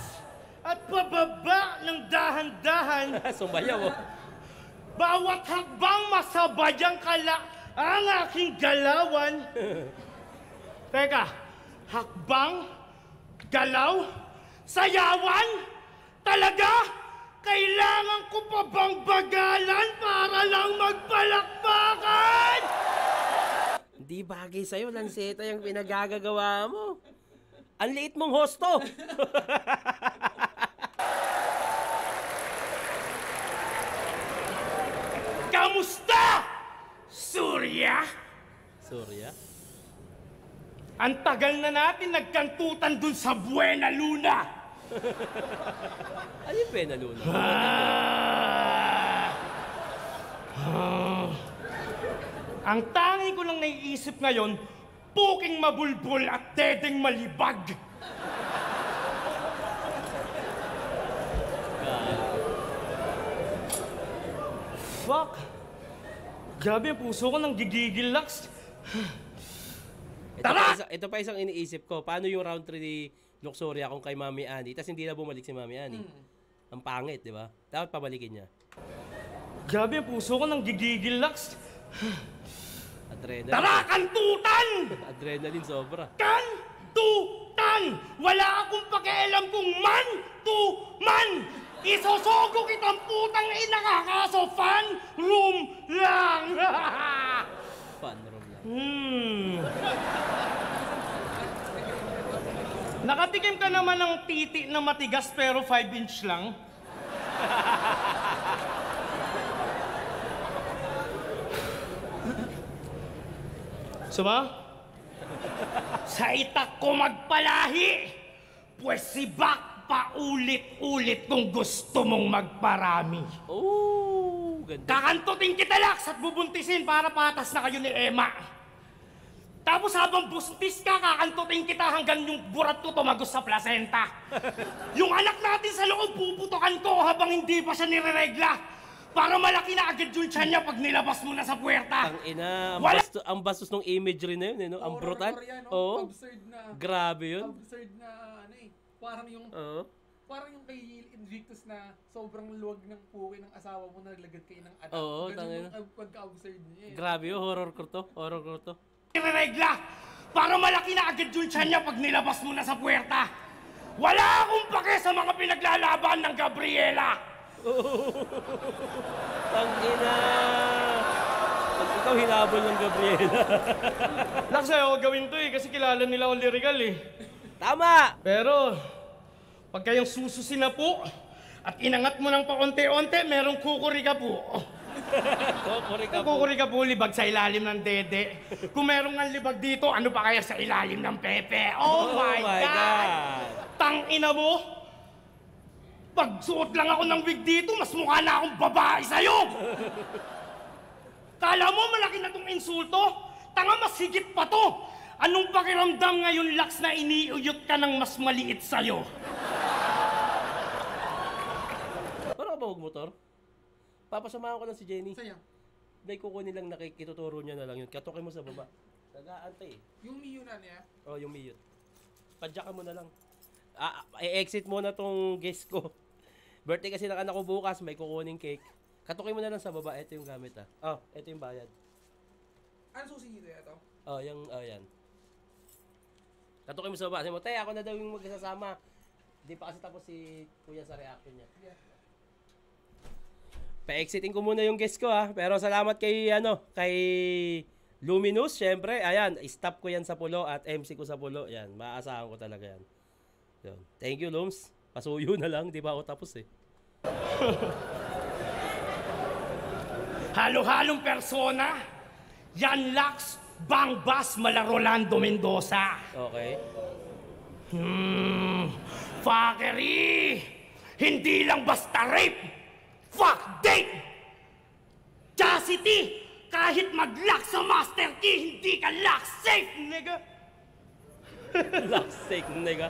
at pababa ng dahan-dahan. Sumayaw, oh. Bawat hakbang masabadyang ang aking galawan. Teka, hakbang, galaw, sayawan? Talaga? Kailangan ko pa bang bagalan para lang magpalakpakan? Hindi bagay sa'yo, Lanceta, yung pinagagagawa mo. Ang liit mong hosto. Kamusta, Surya? Surya? Ang tagal na natin nagkantutan dun sa Buena Luna. Ano yung penaluna? Ang tangi ko lang naiisip ngayon, puking mabulbul at dedeng malibag. Fuck! Grabe, ang puso ko nang gigigil, Lax. Ito pa isang iniisip ko. Paano yung round 3 ni Luxuria kung kay Mami Ani? Tapos hindi na bumalik si Mami Ani. Ang pangit, di ba? Dapat pabalikin niya. Grabe, ang puso ko nang gigigil, Lax. Adrenaline. Tara, kantutan! Adrenaline sobra. Kantutan! Wala akong pakialam kung man to man! Isosogo kitang putang ina ka, kaso fan room lang! Fun room lang. Nakatikim ka naman ng titi na matigas pero 5-inch lang? Suma? Sa itak ko magpalahi, pues si Bak paulit-ulit kung gusto mong magparami. Oh, ganda. Kakantutin kita, Lax, at bubuntisin para patas na kayo ni Emma. Tapos habang bustis ka, kakantutin kita hanggang yung burat ko tumagos sa placenta. Yung anak natin sa loob, puputokan ko habang hindi pa siya nireregla. Para malaki na agad yung tiyan niya pag nilabas mo na sa puwerta. Ang ina, Wala- ang bastos ng imagery na yun, eh, no? Ang Horror brutal. yan, no? Oo. Absurd na. Grabe yun. Absurd na, ano eh. Parang yung, Oo. parang yung kay Invictus na sobrang luwag ng puwi ng asawa mo na naglagad kayo ng anak. Oo, Ganun tangina. yung pagka-absurd niya eh. Grabe yun, horror ko to. Nireregla. Para malaki na agad yung tiyan niya pag nilabas mo na sa puwerta. Wala akong pake sa mga pinaglalaban ng Gabriela. Ang ina. Pag ikaw hinabol ng Gabriela. Lax, ayaw gawin to eh, kasi kilala nila akong lyrical eh. Tama! Pero, pag kayong sususin na po, at inangat mo ng paunti-unti, merong kukuri ka po. Kukuri ka po, libag sa ilalim ng dede. Kung merong nga libag dito, ano pa kaya sa ilalim ng pepe? Oh my God! Tangina mo! Pag suot lang ako ng wig dito, mas mukha na akong babae sa'yo! Kala mo malaki na tong insulto? Tanga, mas higit pa to! Anong pakiramdam ngayon, Lax, na iniuyot ka ng mas maliit sa'yo? Parang ka ba motor? Papasamahan ko lang si Jenny. Sayang. Dahil kukunin lang nakikituturo niya na lang yun. Katukin mo sa baba. Nag-aantay eh. Yung Mio na niya, Oh, yung mute. Padyakan mo na lang. I-exit mo na tong guest ko. Birthday kasi ng anak ko bukas, may kukuning cake. Katukin mo na lang sa baba. Ito yung gamit ah. Oh, ito yung bayad. ano susi nito ito? Oh, yan. Katukin mo sa baba. Sabi mo, te, ako na daw yung magkasama. Hindi pa kasi tapos si Kuya sa reaction niya. Yeah. Pa-exiting ko muna yung guest ko ha. Pero salamat kay Luminous, syempre. Ayan, stop ko yan sa pulo at MC ko sa pulo. Yan, maaasahan ko talaga yan. Yun. Thank you, Lums. Pasuyo na lang, di ba ako tapos eh. Halo-halong persona. Yan Lax, Bangbas, mala Rolando Mendoza. Okay. Fuckery! Hindi lang basta rape! Fuck date! Chastity! Kahit mag-lock sa master key, hindi ka lock safe, nigga! Lock's sake, nigga.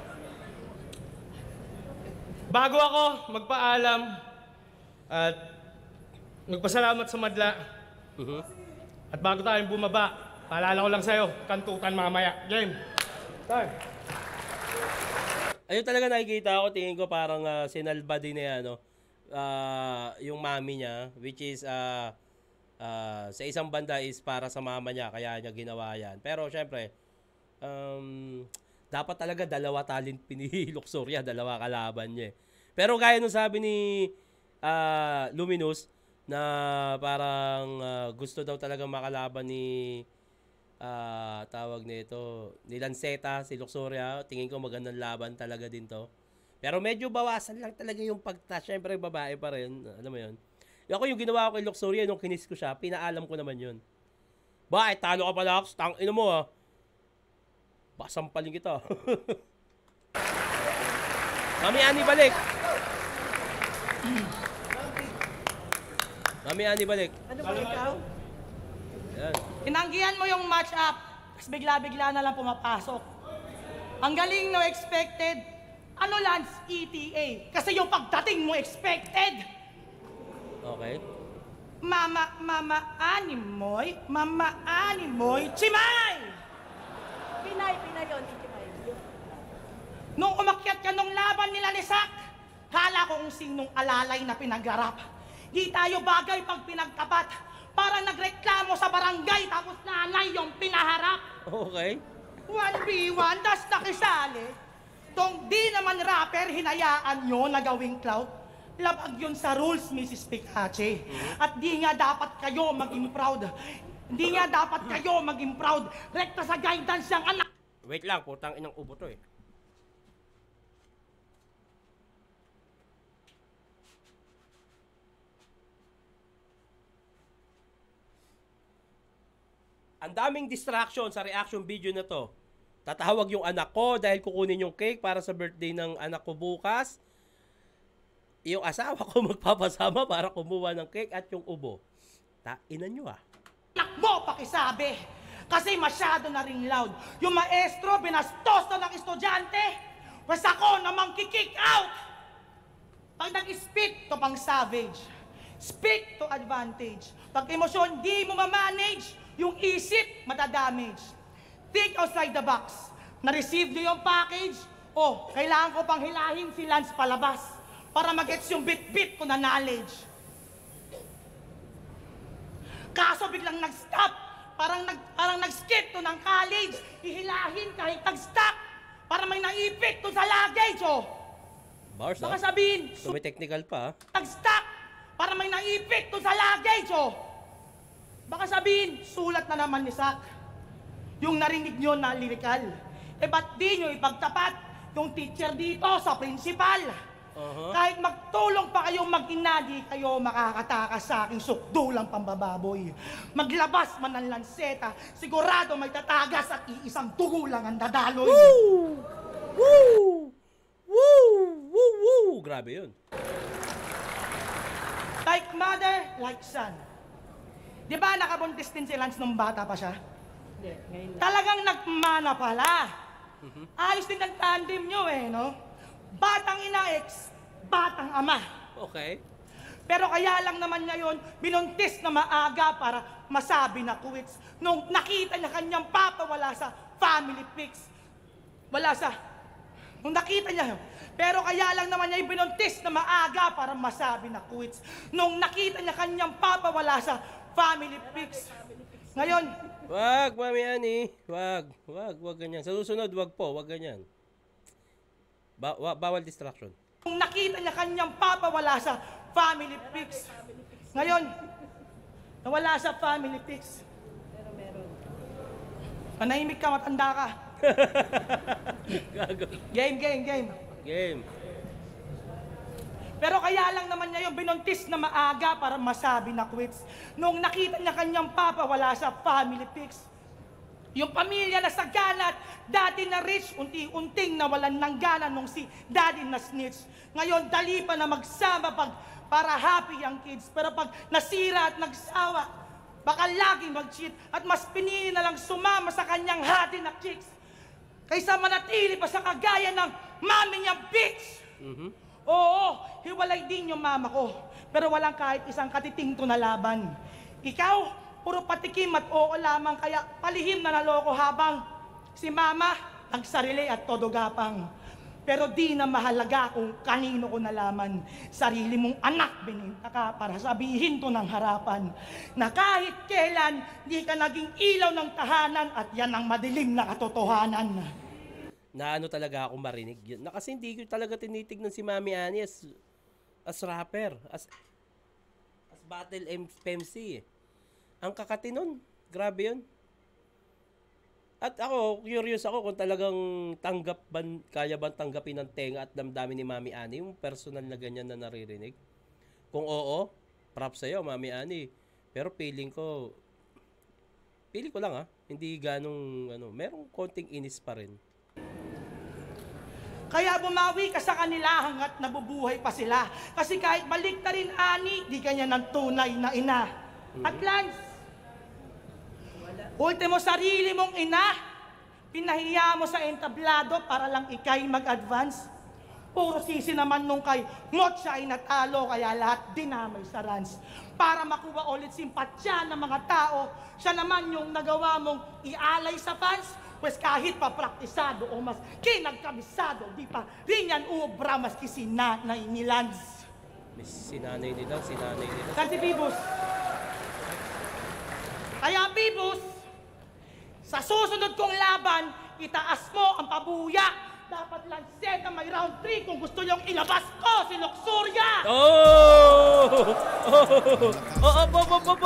Bago ako magpaalam at magpasalamat sa madla, at bago tayong bumaba, paalala ko lang sa'yo, kantutan mamaya. Game! Time! Ayun talaga nakikita ko, tingin ko parang sinalba din niya, no? Yung mami niya, which is sa isang banda is para sa mama niya, kaya niya ginawa yan. Pero syempre, dapat talaga dalawa talent pinihilok Surya, dalawa kalaban niya. Pero gaya nung sabi ni Luminous, na parang gusto daw talaga makalaban ni tawag nito ni Lanceta, si Luxuria. Tingin ko magandang laban talaga din to. Pero medyo bawasan lang talaga yung pagtas. Syempre babae pa rin, alam mo yun. Ako yung ginawa ko kay Luxuria nung kinis ko siya, pinaalam ko naman yun. Bakit? Talo ka pala, tang ino mo ha. Pasampalin kita. Mami Ani balik. Mami Ani balik. Ano ba ikaw? Yan. Tinanggihan mo yung match up, tapos bigla-bigla na lang pumapasok. Ang galing no expected, ano Lance, ETA. Kasi yung pagdating mo expected. Okay. Mama Animoy, Chimay! Pinay yun, Pinay. Nung umakyat ka nung laban nila ni Sak, kala ko kung sinong alalay na pinagharap. Di tayo bagay pag pinagtapat. Parang nagreklamo sa barangay tapos nanay yung pinaharap. Okay. 1v1, tas nakisali. Tong di naman rapper, hinayaan nyo na gawing clout. Labag yun sa rules, Mrs. Pikache. At di nga dapat kayo maging proud. Hindi nga dapat kayo maging proud. Rekta sa guidance yung anak. Wait lang, putang inang ubo to eh. Ang daming distraction sa reaction video na to. Tatawag yung anak ko dahil kukunin yung cake para sa birthday ng anak ko bukas. Yung asawa ko magpapasama para kumuha ng cake at yung ubo. Tainan nyo ah. Anak mo, pakisabi. Kasi masyado na ring loud. Yung maestro, binastos na ng estudyante. Mas ako namang kick out. Pag nag-speak to pang savage. Speak to advantage. Pag emosyon, di mo ma-manage. Yung isip, matadamage. Think outside the box. Na-receive niyo yung package? O, kailangan ko pang hilahin si Lance palabas para mag-gets yung bit-bit ko na knowledge. Kaso biglang nag-stop. Parang nag-skip to ng college. Hihilahin kahit nag-stop para may naipit to sa luggage, o. Bars Baka ah. sabihin, So may technical pa ah. nag-stop para may naipit to sa luggage, o. Baka sabihin, sulat na naman ni Sak. Yung narinig nyo na lirikal. Eh ba't di nyo ipagtapat yung teacher dito sa principal? Kahit magtulong pa kayong mag-ina, di kayo makakatakas sa aking sukdulang pambababoy. Maglabas man ng lanseta, sigurado may tatagas at iisang dugo lang ang dadaloy. Woo! Woo! Woo! Woo! Woo! Grabe yun. Like mother, like son. Di ba nakabuntis din si Lance nung bata pa siya? Hindi, ngayon lang. Talagang nagmana pala. Ayos din ang tandem nyo eh, no? Batang ina ex, batang ama. Okay. Pero kaya lang naman niya yun, binuntis na maaga para masabi na quits. Nung nakita niya kanyang papa wala sa family pics. Nung nakita niya yun. Pero kaya lang naman niya binuntis na maaga para masabi na quits. Nung nakita niya kanyang papa wala sa family pics. Ngayon, Wag, Mami Ani. Wag ganyan. Sa susunod, wag ganyan. Bawal distraction. nung nakita niya kanyang papa wala sa family pics. Ngayon, nawala sa family pics. Pero meron. Manahimik ka, matanda ka. Gago. Game. Game. Pero kaya Kaya lang naman niya yung binuntis na maaga para masabi na quits. Nung nakita niya kanyang papa, wala sa family pics. Yung pamilya na sagana at dati na rich, unti-unting nawalan ng gana nung si daddy na snitch. Ngayon, dali pa na magsama para happy ang kids. Pero pag nasira at nagsawa, baka laging mag-cheat at mas pinili na lang sumama sa kanyang hati na chicks kaysa manatili pa sa kagaya ng mami niyang bitch. Oo, hiwalay din yung mama ko, pero walang kahit isang katitingto na laban. Ikaw, puro patikim at oo lamang, kaya palihim na naloko habang si mama nagsarili at todo gapang. Pero di na mahalaga kung kanino ko nalaman. Sarili mong anak bininta ka para sabihin to ng harapan na kahit kailan di ka naging ilaw ng tahanan at yan ang madilim na katotohanan. Na ano talaga ako marinig yun. Na kasi hindi ko talaga tinitignan si Mami Annie as rapper, as battle MC. Ang kakati nun. Grabe yun. At ako, curious ako kung talagang kaya bang tanggapin ng tenga at damdamin ni Mami Annie yung personal na ganyan na naririnig. Kung oo, props sa'yo, Mami Annie. Pero feeling ko lang hindi ganong merong konting inis pa rin. Kaya bumawi ka sa kanila hanggat nabubuhay pa sila. Kasi kahit balik na rin, Ani, di kanya ng tunay na ina. At Lance, ultimo sarili mong ina, pinahiya mo sa entablado para lang ikay mag-advance. Puro sisi naman nung kay Motsa ay natalo, kaya lahat dinamay sa runs. Para makuha ulit simpatsya ng mga tao, siya naman yung nagawa mong ialay sa fans. Pues kahit pa praktisado o mas kinagkabisado, di pa rin yan ubra maski si nanay ni Lance. Sinanay nila. Saan si Pibus? Kaya Pibus, sa susunod kong laban, itaas mo ang pabuya. Dapat Lanceta may round 3 kung gusto niyong ilabas ko si Luxuria!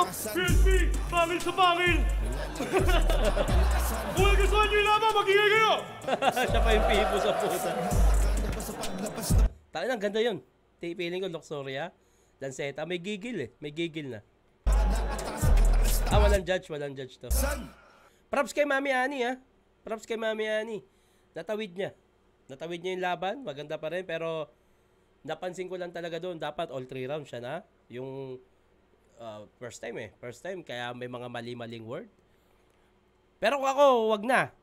PSP! Pangil sa pangil! Kung nagustuhan niyo yung laban, magiging kayo! Siya pa yung pibo sa puta. Tayo ang ganda yun. Feeling ko Luxuria, Lanceta, may gigil May gigil na. Walang judge to. Props kay Mami Annie Props kay Mami Annie. Natawid niya yung laban, maganda pa rin, pero napansin ko lang talaga doon, dapat all 3 rounds siya na. Yung first time, kaya may mga mali-maling word. Pero kung ako, wag na.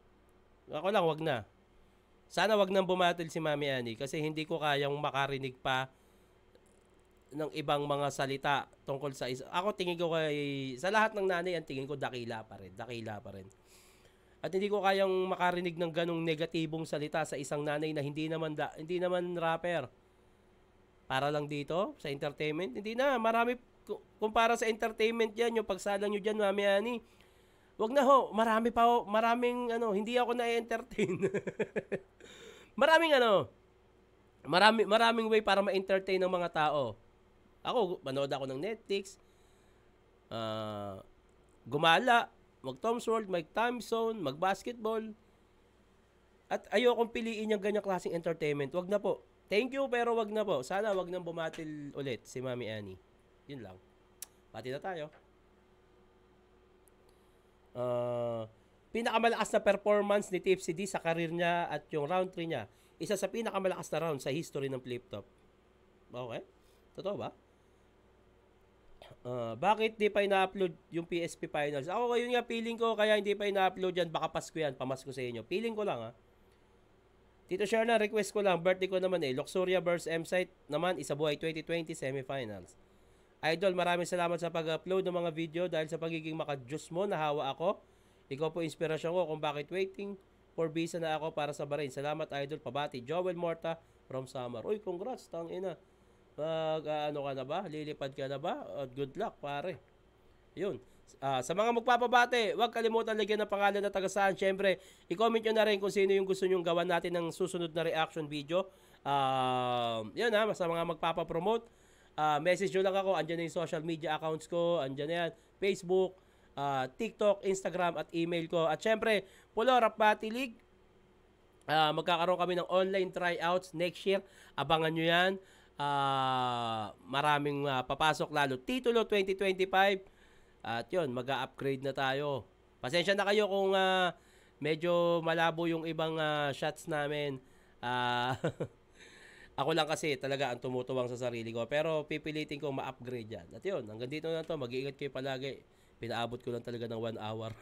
Sana wag nang bumatil si Mami Annie kasi hindi ko kayang makarinig pa ng ibang mga salita tungkol sa isa. Ako tingin ko sa lahat ng nanay, ang tingin ko dakila pa rin. At hindi ko kayang makarinig ng ganong negatibong salita sa isang nanay na hindi naman rapper. Para lang dito sa entertainment, hindi na marami kumpara sa entertainment yan, yung pagsalang nyo dyan, Mami Annie. Wag na maraming hindi ako na-entertain. maraming way para ma-entertain ng mga tao. Ako, manood ako ng Netflix, gumala, mag-Tom's World, mag-Time Zone, mag-basketball. At ayokong piliin yung ganyang klaseng entertainment. Wag na po. Thank you, pero wag na po. Sana wag nang bumatil ulit si Mami Annie. Yun lang. Pati na tayo. Pinakamalakas na performance ni Tipsy D sa career niya at yung round 3 niya. Isa sa pinakamalakas na round sa history ng Flip Top. Okay? Totoo ba? Bakit di pa ina-upload yung PSP Finals? Ako ngayon nga, feeling ko kaya hindi pa ina-upload yan. Baka Pasko yan, pamasko sa inyo. Feeling ko lang Tito Sherna, request ko lang. Birthday ko naman Luxuria vs. M-Site naman, Isabuhay 2020 semifinals. Idol, maraming salamat sa pag-upload ng mga video dahil sa pagiging maka-juice mo, nahawa ako. Ikaw po inspirasyon ko kung bakit waiting for visa na ako para sa Bahrain. Salamat, Idol. Pabati. Joel Morta from Samar. Uy, congrats, tangina. Ka na ba? Lilipad ka na ba? Good luck, pare. Yun. Sa mga magpapabate, huwag kalimutan lagyan ng pangalan na taga-saan. Siyempre, i-comment nyo na rin kung sino yung gusto nyong gawan natin ng susunod na reaction video. Yun sa mga magpapapromote. Message nyo lang ako. Andyan na yung social media accounts ko. Andyan na yan. Facebook, TikTok, Instagram at email ko. At siyempre, Pulo Rap Battle League. Magkakaroon kami ng online tryouts next year. Abangan nyo yan. maraming papasok lalo. Titulo 2025. At yun, mag-upgrade na tayo. Pasensya na kayo kung medyo malabo yung ibang shots namin. Ako lang kasi talaga ang tumutuwang sa sarili ko. Pero pipilitin ko ma-upgrade yan. At yun, hanggang dito na to. Mag-iingat kayo palagi. Pinaabot ko lang talaga ng 1 hour.